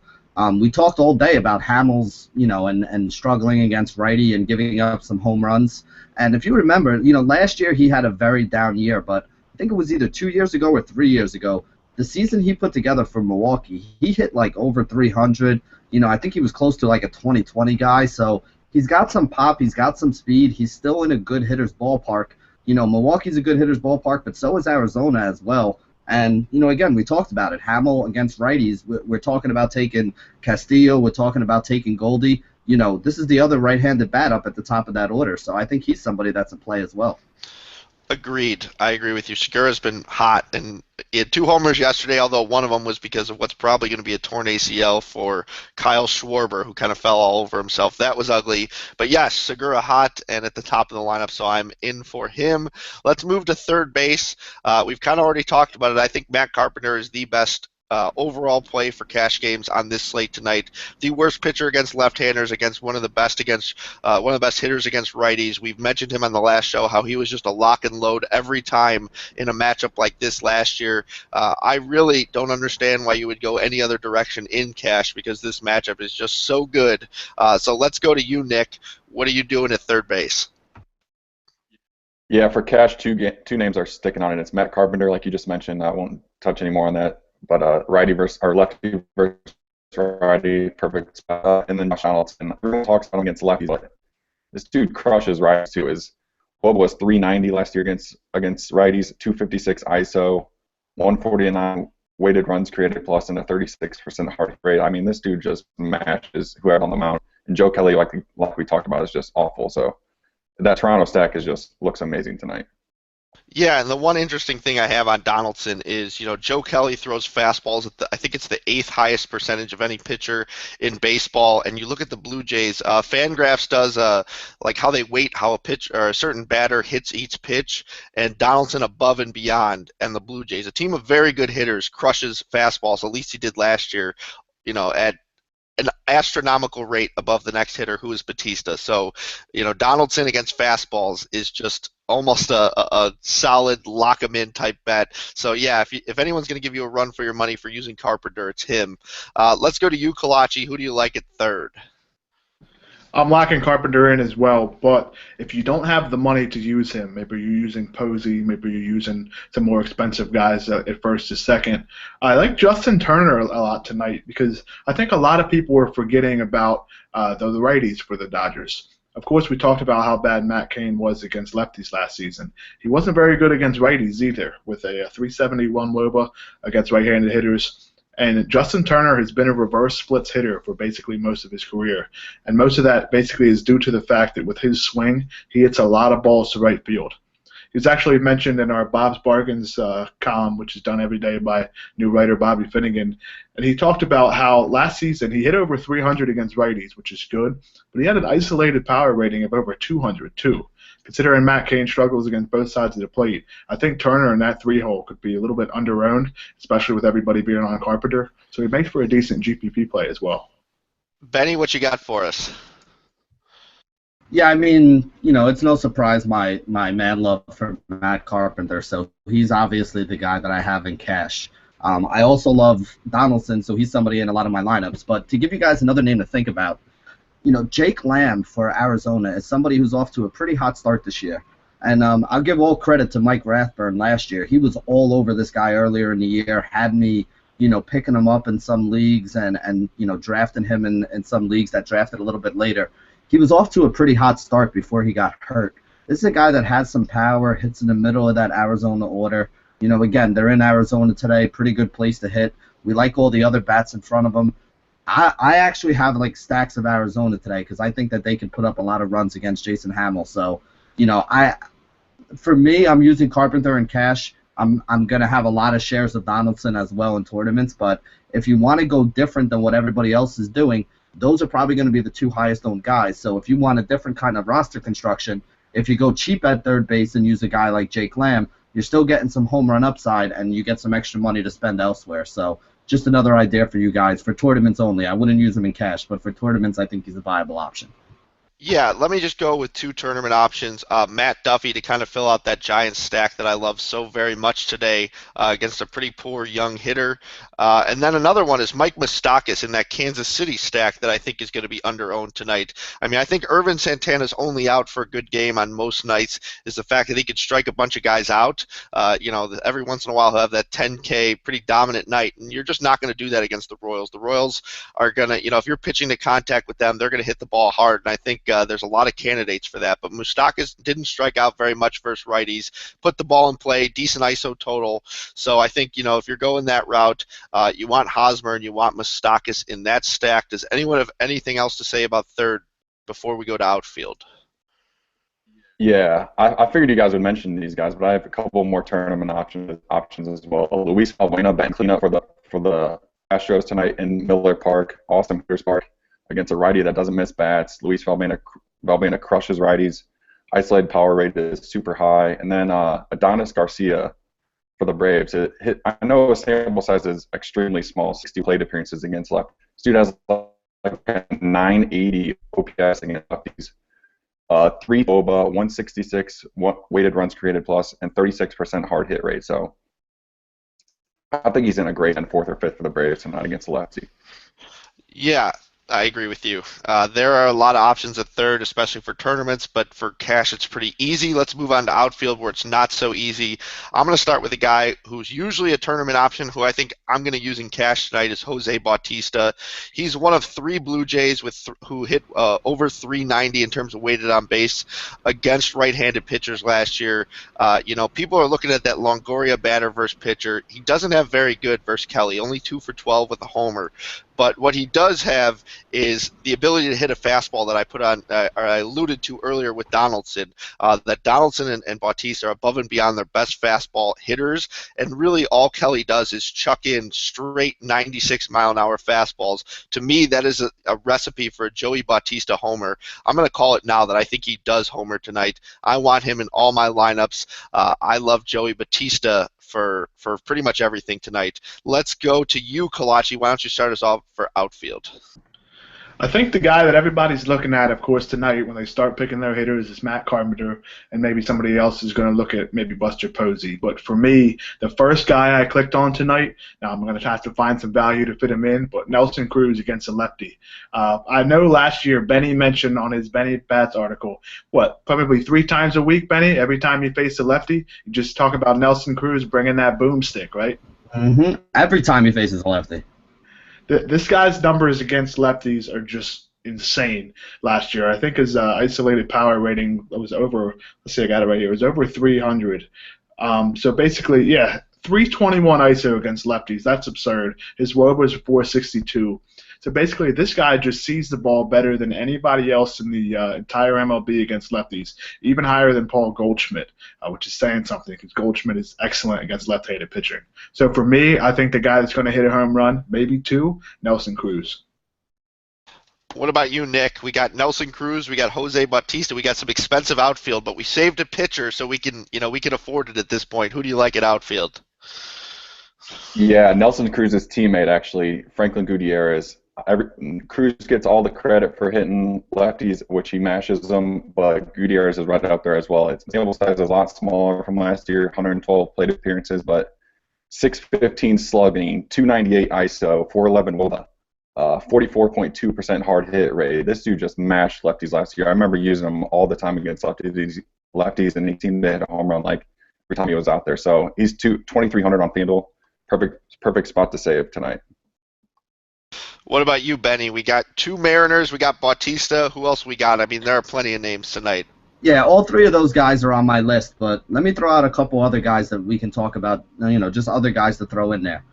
We talked all day about Hamels, and struggling against righty and giving up some home runs. And if you remember, last year he had a very down year, but I think it was either 2 years ago or 3 years ago. The season he put together for Milwaukee, he hit like over 300. I think he was close to like a 20-20 guy. So he's got some pop, he's got some speed. He's still in a good hitter's ballpark. Milwaukee's a good hitter's ballpark, but so is Arizona as well. And, again, we talked about it. Hamel against righties. We're talking about taking Castillo. We're talking about taking Goldie. This is the other right-handed bat up at the top of that order. So I think he's somebody that's a play as well. Agreed. I agree with you. Segura's been hot, and he had 2 homers yesterday, although one of them was because of what's probably going to be a torn ACL for Kyle Schwarber, who kind of fell all over himself. That was ugly. But yes, Segura hot and at the top of the lineup, so I'm in for him. Let's move to third base. We've kind of already talked about it. I think Matt Carpenter is the best overall play for cash games on this slate tonight. The worst pitcher against left-handers, against one of the best hitters against righties. We've mentioned him on the last show, how he was just a lock and load every time in a matchup like this last year. I really don't understand why you would go any other direction in cash, because this matchup is just so good. So let's go to you, Nick. What are you doing at third base? Yeah, for cash, two names are sticking on it. It's Matt Carpenter, like you just mentioned. I won't touch any more on that. But lefty versus righty, perfect spot. And then Josh Donaldson. Everyone talks about him against lefties, but this dude crushes righties too. His WOBA was 390 last year against righties, 256 ISO, 149 weighted runs created plus, and a 36% hard hit rate. I mean, this dude just matches whoever on the mound. And Joe Kelly, like we talked about, is just awful. So that Toronto stack looks amazing tonight. Yeah, and the one interesting thing I have on Donaldson is, Joe Kelly throws fastballs at I think it's the 8th highest percentage of any pitcher in baseball. And you look at the Blue Jays, Fangraphs does like how they weight how a pitch or a certain batter hits each pitch, and Donaldson above and beyond. And the Blue Jays, a team of very good hitters, crushes fastballs. At least he did last year, at an astronomical rate above the next hitter, who is Batista. So, Donaldson against fastballs is just almost a solid lock 'em in type bet. So yeah, if anyone's going to give you a run for your money for using Carpenter, it's him. Let's go to you, Collacchi. Who do you like at third? I'm locking Carpenter in as well, but if you don't have the money to use him, maybe you're using Posey, maybe you're using some more expensive guys at first to second. I like Justin Turner a lot tonight, because I think a lot of people are forgetting about the righties for the Dodgers. Of course, we talked about how bad Matt Cain was against lefties last season. He wasn't very good against righties either, with a 371 WOBA against right-handed hitters. And Justin Turner has been a reverse splits hitter for basically most of his career. And most of that basically is due to the fact that with his swing, he hits a lot of balls to right field. He's actually mentioned in our Bob's Bargains column, which is done every day by new writer Bobby Finnegan. And he talked about how last season he hit over 300 against righties, which is good, but he had an isolated power rating of over 200 too. Considering Matt Cain struggles against both sides of the plate, I think Turner in that 3-hole could be a little bit underowned, especially with everybody being on Carpenter. So he makes for a decent GPP play as well. Benny, what you got for us? Yeah, I mean, it's no surprise my man love for Matt Carpenter, so he's obviously the guy that I have in cash. I also love Donaldson, so he's somebody in a lot of my lineups. But to give you guys another name to think about, Jake Lamb for Arizona is somebody who's off to a pretty hot start this year. And I'll give all credit to Mike Rathburn last year. He was all over this guy earlier in the year, had me, picking him up in some leagues and drafting him in some leagues that drafted a little bit later. He was off to a pretty hot start before he got hurt. This is a guy that has some power, hits in the middle of that Arizona order. Again, they're in Arizona today, pretty good place to hit. We like all the other bats in front of them. I actually have like stacks of Arizona today because I think that they can put up a lot of runs against Jason Hamel. So, for me, I'm using Carpenter and cash. I'm going to have a lot of shares of Donaldson as well in tournaments. But if you want to go different than what everybody else is doing, those are probably going to be the 2 highest owned guys. So if you want a different kind of roster construction, if you go cheap at third base and use a guy like Jake Lamb, you're still getting some home run upside and you get some extra money to spend elsewhere. So just another idea for you guys for tournaments only. I wouldn't use him in cash, but for tournaments, I think he's a viable option. Yeah, let me just go with two tournament options. Matt Duffy to kind of fill out that Giants stack that I love so very much today against a pretty poor young hitter. And then another one is Mike Moustakas in that Kansas City stack that I think is going to be under-owned tonight. I mean, I think Irvin Santana's only out for a good game on most nights is the fact that he could strike a bunch of guys out. Every once in a while he'll have that 10K pretty dominant night, and you're just not going to do that against the Royals. The Royals are going to, if you're pitching to contact with them, they're going to hit the ball hard, and I think there's a lot of candidates for that. But Moustakas didn't strike out very much versus righties, put the ball in play, decent ISO total. So I think, if you're going that route, you want Hosmer and you want Moustakas in that stack. Does anyone have anything else to say about third before we go to outfield? Yeah, I figured you guys would mention these guys, but I have a couple more tournament options as well. Luis Valbuena batting cleanup for the Astros tonight in Miller Park, Austin Peters Park, against a righty that doesn't miss bats. Luis Valbuena crushes righties. Isolated power rate is super high. And then Adonis Garcia for the Braves. I know his sample size is extremely small, 60 plate appearances against left. This dude has like 980 OPS against lefties. 3 BOBA, 166 weighted runs created plus, and 36% hard hit rate. So I think he's in a great and fourth or fifth for the Braves tonight against the lefty. Yeah, I agree with you. There are a lot of options at third, especially for tournaments, but for cash it's pretty easy. Let's move on to outfield where it's not so easy. I'm going to start with a guy who's usually a tournament option who I think I'm going to use in cash tonight is Jose Bautista. He's one of 3 Blue Jays who hit over 390 in terms of weighted on base against right-handed pitchers last year. People are looking at that Longoria batter versus pitcher. He doesn't have very good versus Kelly, only 2 for 12 with a homer. But what he does have is the ability to hit a fastball that I put on, or I alluded to earlier with Donaldson. That Donaldson and Bautista are above and beyond their best fastball hitters, and really all Kelly does is chuck in straight 96-mile-an-hour fastballs. To me, that is a recipe for a Joey Bautista homer. I'm going to call it now that I think he does homer tonight. I want him in all my lineups. I love Joey Bautista for pretty much everything tonight. Let's go to you, Collacchi. Why don't you start us off for outfield? I think the guy that everybody's looking at, of course, tonight when they start picking their hitters is Matt Carpenter, and maybe somebody else is going to look at maybe Buster Posey. But for me, the first guy I clicked on tonight, now I'm going to have to find some value to fit him in, but Nelson Cruz against a lefty. I know last year Benny mentioned on his Benny Bats article, probably 3 times a week, Benny, every time you face a lefty, you just talk about Nelson Cruz bringing that boomstick, right? Mm-hmm. Every time he faces a lefty. This guy's numbers against lefties are just insane last year. I think his isolated power rating was over, let's see, I got it right here, it was over 300. So basically, 321 ISO against lefties. That's absurd. His WOBA was 462. So basically, this guy just sees the ball better than anybody else in the entire MLB against lefties, even higher than Paul Goldschmidt, which is saying something because Goldschmidt is excellent against left-handed pitching. So for me, I think the guy that's going to hit a home run, maybe 2, Nelson Cruz. What about you, Nick? We got Nelson Cruz, we got Jose Bautista, we got some expensive outfield, but we saved a pitcher so we can afford it at this point. Who do you like at outfield? Yeah, Nelson Cruz's teammate, actually, Franklin Gutierrez. Cruz gets all the credit for hitting lefties, which he mashes them, but Gutierrez is right up there as well. Its sample size is a lot smaller from last year, 112 plate appearances, but 615 slugging, 298 ISO, 411 WOBA, 44.2% hard hit rate. This dude just mashed lefties last year. I remember using him all the time against lefties, and he seemed to hit a home run like every time he was out there. So he's 2,300 on FanDuel. Perfect spot to save tonight. What about you, Benny? We got 2 Mariners. We got Bautista. Who else we got? I mean, there are plenty of names tonight. Yeah, all 3 of those guys are on my list, but let me throw out a couple other guys that we can talk about, just other guys to throw in there.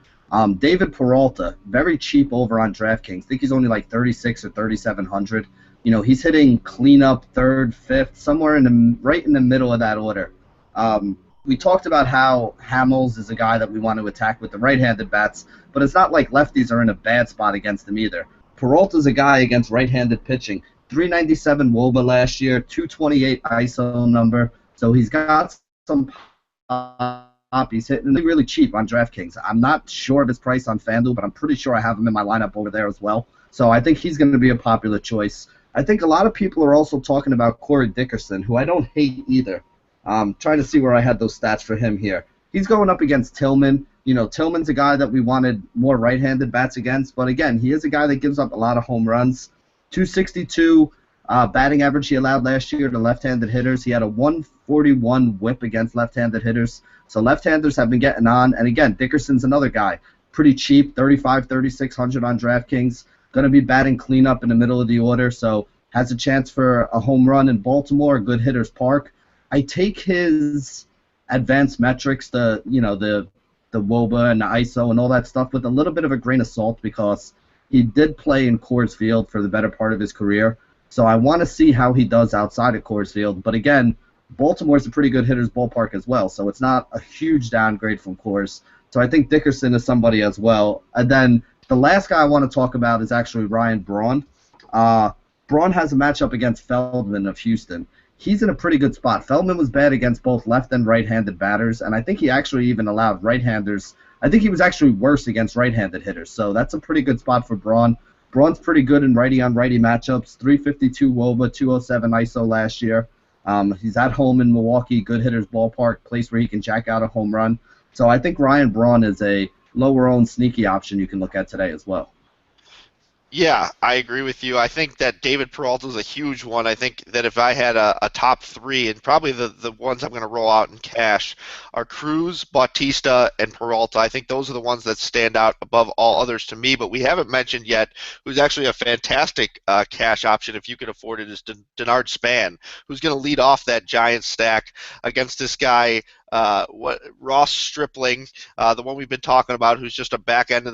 David Peralta, very cheap over on DraftKings. I think he's only like 36 or 3,700. He's hitting cleanup, 3rd, 5th, somewhere right in the middle of that order. We talked about how Hamels is a guy that we want to attack with the right-handed bats, but it's not like lefties are in a bad spot against him either. Peralta's a guy against right-handed pitching. 397 WOBA last year, 228 ISO number, so he's got some pop. He's hitting really cheap on DraftKings. I'm not sure of his price on FanDuel, but I'm pretty sure I have him in my lineup over there as well. So I think he's going to be a popular choice. I think a lot of people are also talking about Corey Dickerson, who I don't hate either. Trying to see where I had those stats for him here. He's going up against Tillman. You know, Tillman's a guy that we wanted more right-handed bats against, but again, he is a guy that gives up a lot of home runs. 262 batting average he allowed last year to left-handed hitters. He had a 141 whip against left-handed hitters. So left-handers have been getting on. And again, Dickerson's another guy. Pretty cheap, 3,600 on DraftKings. Going to be batting cleanup in the middle of the order, so has a chance for a home run in Baltimore, a good hitter's park. I take his advanced metrics, the WOBA and the ISO and all that stuff with a little bit of a grain of salt because he did play in Coors Field for the better part of his career. So I want to see how he does outside of Coors Field. But again, Baltimore's a pretty good hitter's ballpark as well, so it's not a huge downgrade from Coors. So I think Dickerson is somebody as well. And then the last guy I want to talk about is actually Ryan Braun. Braun has a matchup against Feldman of Houston. He's in a pretty good spot. Feldman was bad against both left and right-handed batters, and I think he actually even allowed right-handers. I think he was actually worse against right-handed hitters, so that's a pretty good spot for Braun. Braun's pretty good in righty-on-righty matchups, 352 WOBA, 207 ISO last year. He's at home in Milwaukee, good hitter's ballpark, place where he can jack out a home run. So I think Ryan Braun is a lower-owned sneaky option you can look at today as well. Yeah, I agree with you. I think that David Peralta is a huge one. I think that if I had a top three, and probably the ones I'm going to roll out in cash are Cruz, Bautista, and Peralta. I think those are the ones that stand out above all others to me, but we haven't mentioned yet who's actually a fantastic cash option if you can afford it is Denard Span, who's going to lead off that Giants stack against this guy, Ross Stripling, the one we've been talking about, who's just a back end of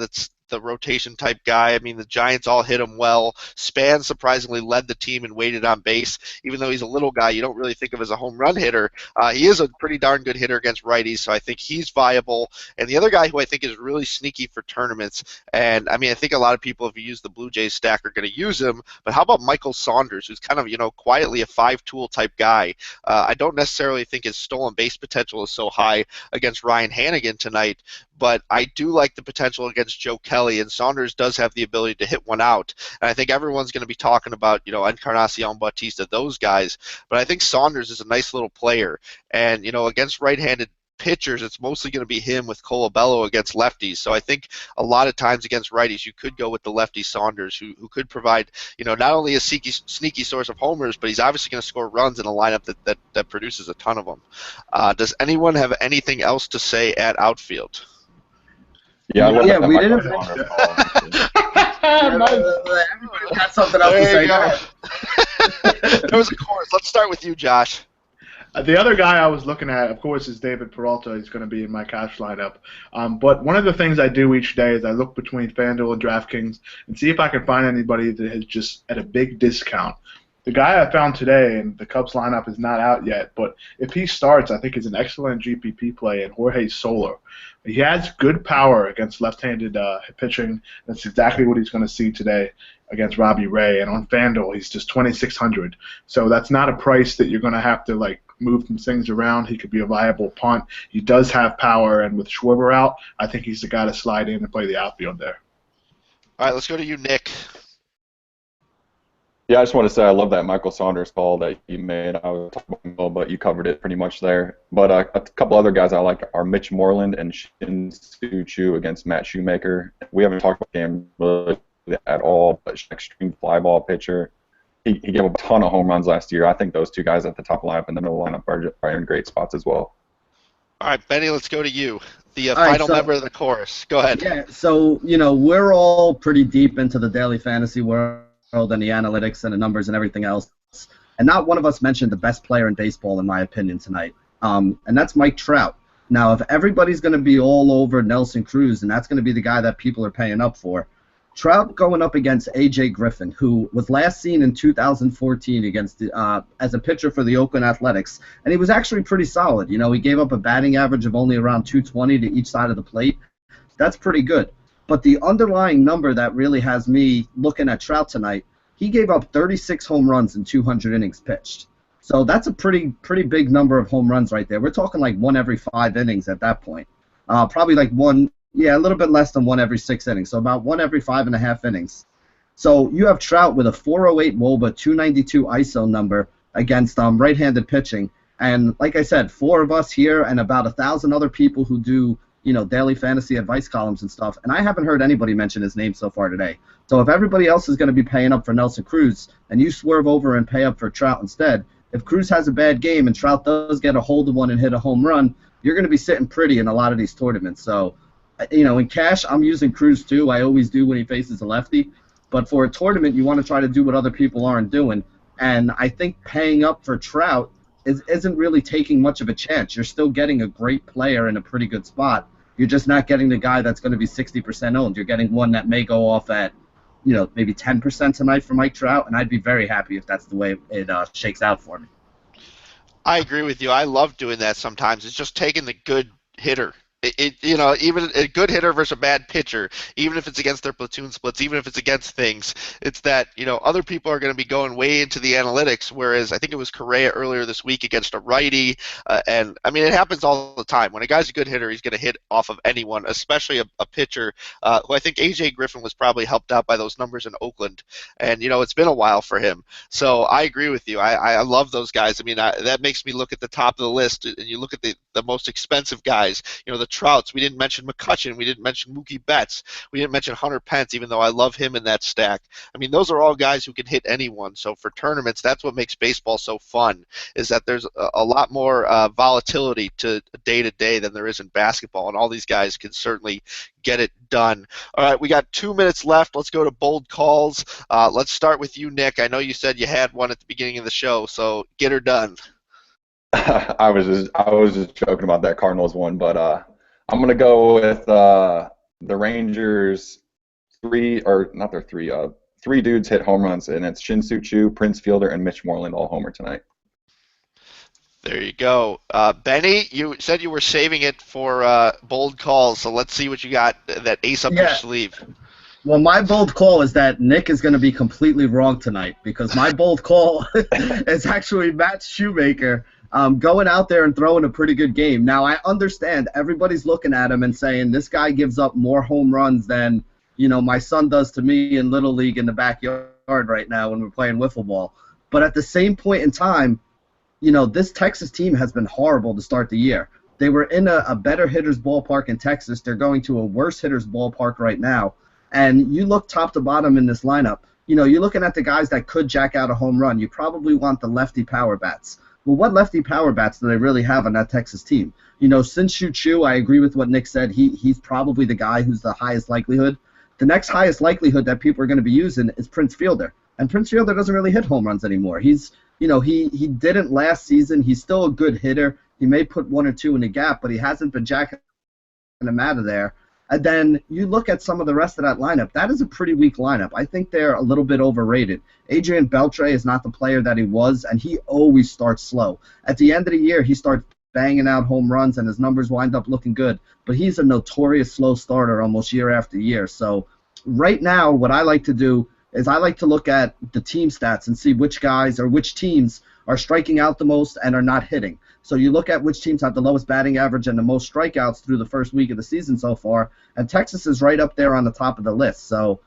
the rotation type guy. I mean, the Giants all hit him well. Span surprisingly led the team and waited on base. Even though he's a little guy, you don't really think of as a home run hitter. He is a pretty darn good hitter against righties, so I think he's viable. And the other guy who I think is really sneaky for tournaments, and I mean, I think a lot of people, if you use the Blue Jays stack, are going to use him, but how about Michael Saunders, who's kind of, quietly a five-tool type guy? I don't necessarily think his stolen base potential is so high against Ryan Hanigan tonight, but I do like the potential against Joe Kelly, and Saunders does have the ability to hit one out. And I think everyone's going to be talking about, Encarnacion, Bautista, those guys, but I think Saunders is a nice little player. And, against right-handed pitchers, it's mostly going to be him with Colabello against lefties. So I think a lot of times against righties, you could go with the lefty Saunders, who could provide, not only a sneaky source of homers, but he's obviously going to score runs in a lineup that produces a ton of them. Does anyone have anything else to say at outfield? Yeah, we didn't. Everybody got something else to say. There was a chorus. Let's start with you, Josh. The other guy I was looking at, of course, is David Peralta. He's going to be in my cash lineup. But one of the things I do each day is I look between FanDuel and DraftKings and see if I can find anybody that is just at a big discount. The guy I found today, and the Cubs lineup is not out yet, but if he starts, I think he's an excellent GPP play in Jorge Soler. He has good power against left-handed pitching. That's exactly what he's going to see today against Robbie Ray. And on FanDuel, he's just 2,600. So that's not a price that you're going to have to move some things around. He could be a viable punt. He does have power, and with Schwarber out, I think he's the guy to slide in and play the outfield there. All right, let's go to you, Nick. Yeah, I just want to say I love that Michael Saunders call that you made. I was talking about him, but you covered it pretty much there. But a couple other guys I like are Mitch Moreland and Shin-Soo Choo against Matt Shoemaker. We haven't talked about him really at all, but extreme fly ball pitcher. He gave up a ton of home runs last year. I think those two guys at the top lineup and the middle lineup are in great spots as well. All right, Benny, let's go to you. The final member of the chorus. Go ahead. Yeah, so, we're all pretty deep into the daily fantasy world and the analytics and the numbers and everything else. And not one of us mentioned the best player in baseball, in my opinion, tonight. And that's Mike Trout. Now, if everybody's going to be all over Nelson Cruz, and that's going to be the guy that people are paying up for, Trout going up against A.J. Griffin, who was last seen in 2014 against as a pitcher for the Oakland Athletics, and he was actually pretty solid. He gave up a batting average of only around 220 to each side of the plate. That's pretty good. But the underlying number that really has me looking at Trout tonight, he gave up 36 home runs in 200 innings pitched. So that's a pretty big number of home runs right there. We're talking like one every 5 innings at that point. Probably like a little bit less than one every 6 innings. So about one every 5.5 innings. So you have Trout with a 408 WOBA, 292 ISO number against right-handed pitching. And like I said, 4 of us here and about 1,000 other people who do, daily fantasy advice columns and stuff. And I haven't heard anybody mention his name so far today. So if everybody else is going to be paying up for Nelson Cruz and you swerve over and pay up for Trout instead, if Cruz has a bad game and Trout does get a hold of one and hit a home run, you're going to be sitting pretty in a lot of these tournaments. So, in cash, I'm using Cruz too. I always do when he faces a lefty. But for a tournament, you want to try to do what other people aren't doing. And I think paying up for Trout isn't really taking much of a chance. You're still getting a great player in a pretty good spot. You're just not getting the guy that's going to be 60% owned. You're getting one that may go off at, maybe 10% tonight for Mike Trout, and I'd be very happy if that's the way it shakes out for me. I agree with you. I love doing that sometimes. It's just taking the good hitter. Even a good hitter versus a bad pitcher, even if it's against their platoon splits, even if it's against things, it's that, other people are going to be going way into the analytics, whereas I think it was Correa earlier this week against a righty, and, it happens all the time. When a guy's a good hitter, he's going to hit off of anyone, especially a pitcher, who I think A.J. Griffin was probably helped out by those numbers in Oakland, and, it's been a while for him. So I agree with you. I love those guys. That makes me look at the top of the list, and you look at the most expensive guys, the Trouts. We didn't mention McCutchen. We didn't mention Mookie Betts. We didn't mention Hunter Pence, even though I love him in that stack. Those are all guys who can hit anyone. So for tournaments, that's what makes baseball so fun, is that there's a lot more volatility to day than there is in basketball, and all these guys can certainly get it done. All right, we got 2 minutes left. Let's go to bold calls. Let's start with you, Nick. I know you said you had one at the beginning of the show, so get her done. I was just joking about that Cardinals one, but I'm gonna go with the Rangers. Three dudes hit home runs, and it's Shin-Soo Choo, Prince Fielder, and Mitch Moreland all homer tonight. There you go. Benny, you said you were saving it for bold calls, so let's see what you got, that ace up your sleeve. Well, my bold call is that Nick is going to be completely wrong tonight, because my bold call is actually Matt Shoemaker going out there and throwing a pretty good game. Now, I understand everybody's looking at him and saying this guy gives up more home runs than, my son does to me in Little League in the backyard right now when we're playing wiffle ball. But at the same point in time, this Texas team has been horrible to start the year. They were in a better hitter's ballpark in Texas. They're going to a worse hitter's ballpark right now. And you look top to bottom in this lineup, you're looking at the guys that could jack out a home run. You probably want the lefty power bats. Well, what lefty power bats do they really have on that Texas team? Shin-Soo Choo, I agree with what Nick said. He's probably the guy who's the highest likelihood. The next highest likelihood that people are going to be using is Prince Fielder. And Prince Fielder doesn't really hit home runs anymore. He didn't last season. He's still a good hitter. He may put 1 or 2 in the gap, but he hasn't been jacking them out of there. And then you look at some of the rest of that lineup. That is a pretty weak lineup. I think they're a little bit overrated. Adrian Beltre is not the player that he was, and he always starts slow. At the end of the year, he starts banging out home runs, and his numbers wind up looking good. But he's a notorious slow starter almost year after year. So right now, what I like to do is I like to look at the team stats and see which guys or which teams are striking out the most and are not hitting. So you look at which teams have the lowest batting average and the most strikeouts through the first week of the season so far, and Texas is right up there on the top of the list. So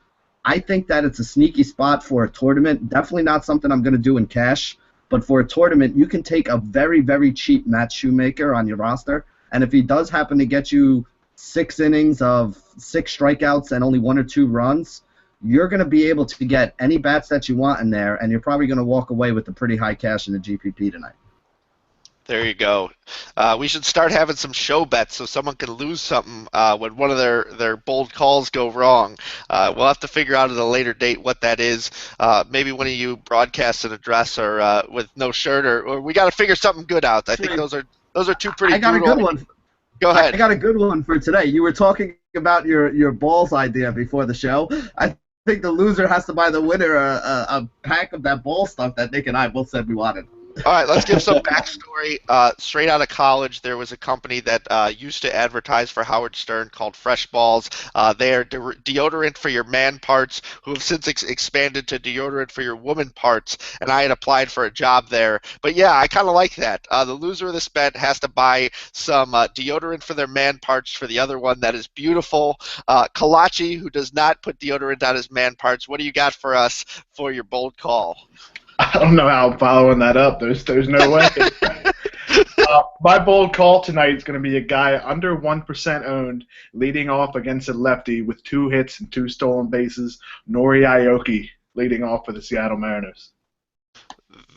I think that it's a sneaky spot for a tournament. Definitely not something I'm going to do in cash, but for a tournament, you can take a very, very cheap Matt Shoemaker on your roster, and if he does happen to get you 6 innings of 6 strikeouts and only 1 or 2 runs, you're going to be able to get any bats that you want in there, and you're probably going to walk away with a pretty high cash in the GPP tonight. There you go. We should start having some show bets so someone can lose something when one of their bold calls go wrong. We'll have to figure out at a later date what that is. Maybe one of you broadcasts an address or with no shirt, or we got to figure something good out. I think those are 2 pretty. I got brutal. a good one. Go ahead. I got a good one for today. You were talking about your balls idea before the show. I think the loser has to buy the winner a pack of that ball stuff that Nick and I both said we wanted. All right, let's give some backstory. Straight out of college, there was a company that used to advertise for Howard Stern called Fresh Balls. They are deodorant for your man parts, who have since expanded to deodorant for your woman parts, and I had applied for a job there. But yeah, I kind of like that. The loser of this bet has to buy some deodorant for their man parts for the other one that is beautiful. Collacchi, who does not put deodorant on his man parts, what do you got for us for your bold call? I don't know how I'm following that up. There's no way. My bold call tonight is going to be a guy under 1% owned, leading off against a lefty with 2 hits and 2 stolen bases. Nori Aoki leading off for the Seattle Mariners.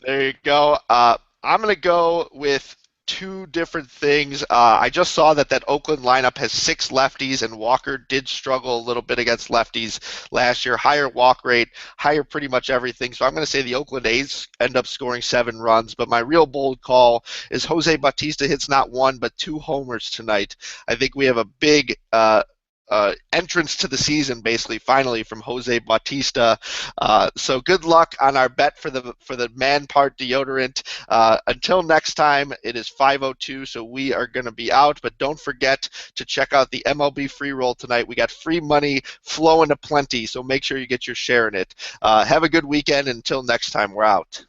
There you go. I'm going to go with 2 different things. I just saw that Oakland lineup has 6 lefties, and Walker did struggle a little bit against lefties last year. Higher walk rate, higher pretty much everything. So I'm going to say the Oakland A's end up scoring 7 runs. But my real bold call is Jose Bautista hits not 1 but 2 homers tonight. I think we have a big entrance to the season, basically, finally, from Jose Bautista. So good luck on our bet for the man part deodorant. Until next time, it is 5:02, so we are going to be out. But don't forget to check out the MLB free roll tonight. We got free money flowing aplenty, so make sure you get your share in it. Have a good weekend. Until next time, we're out.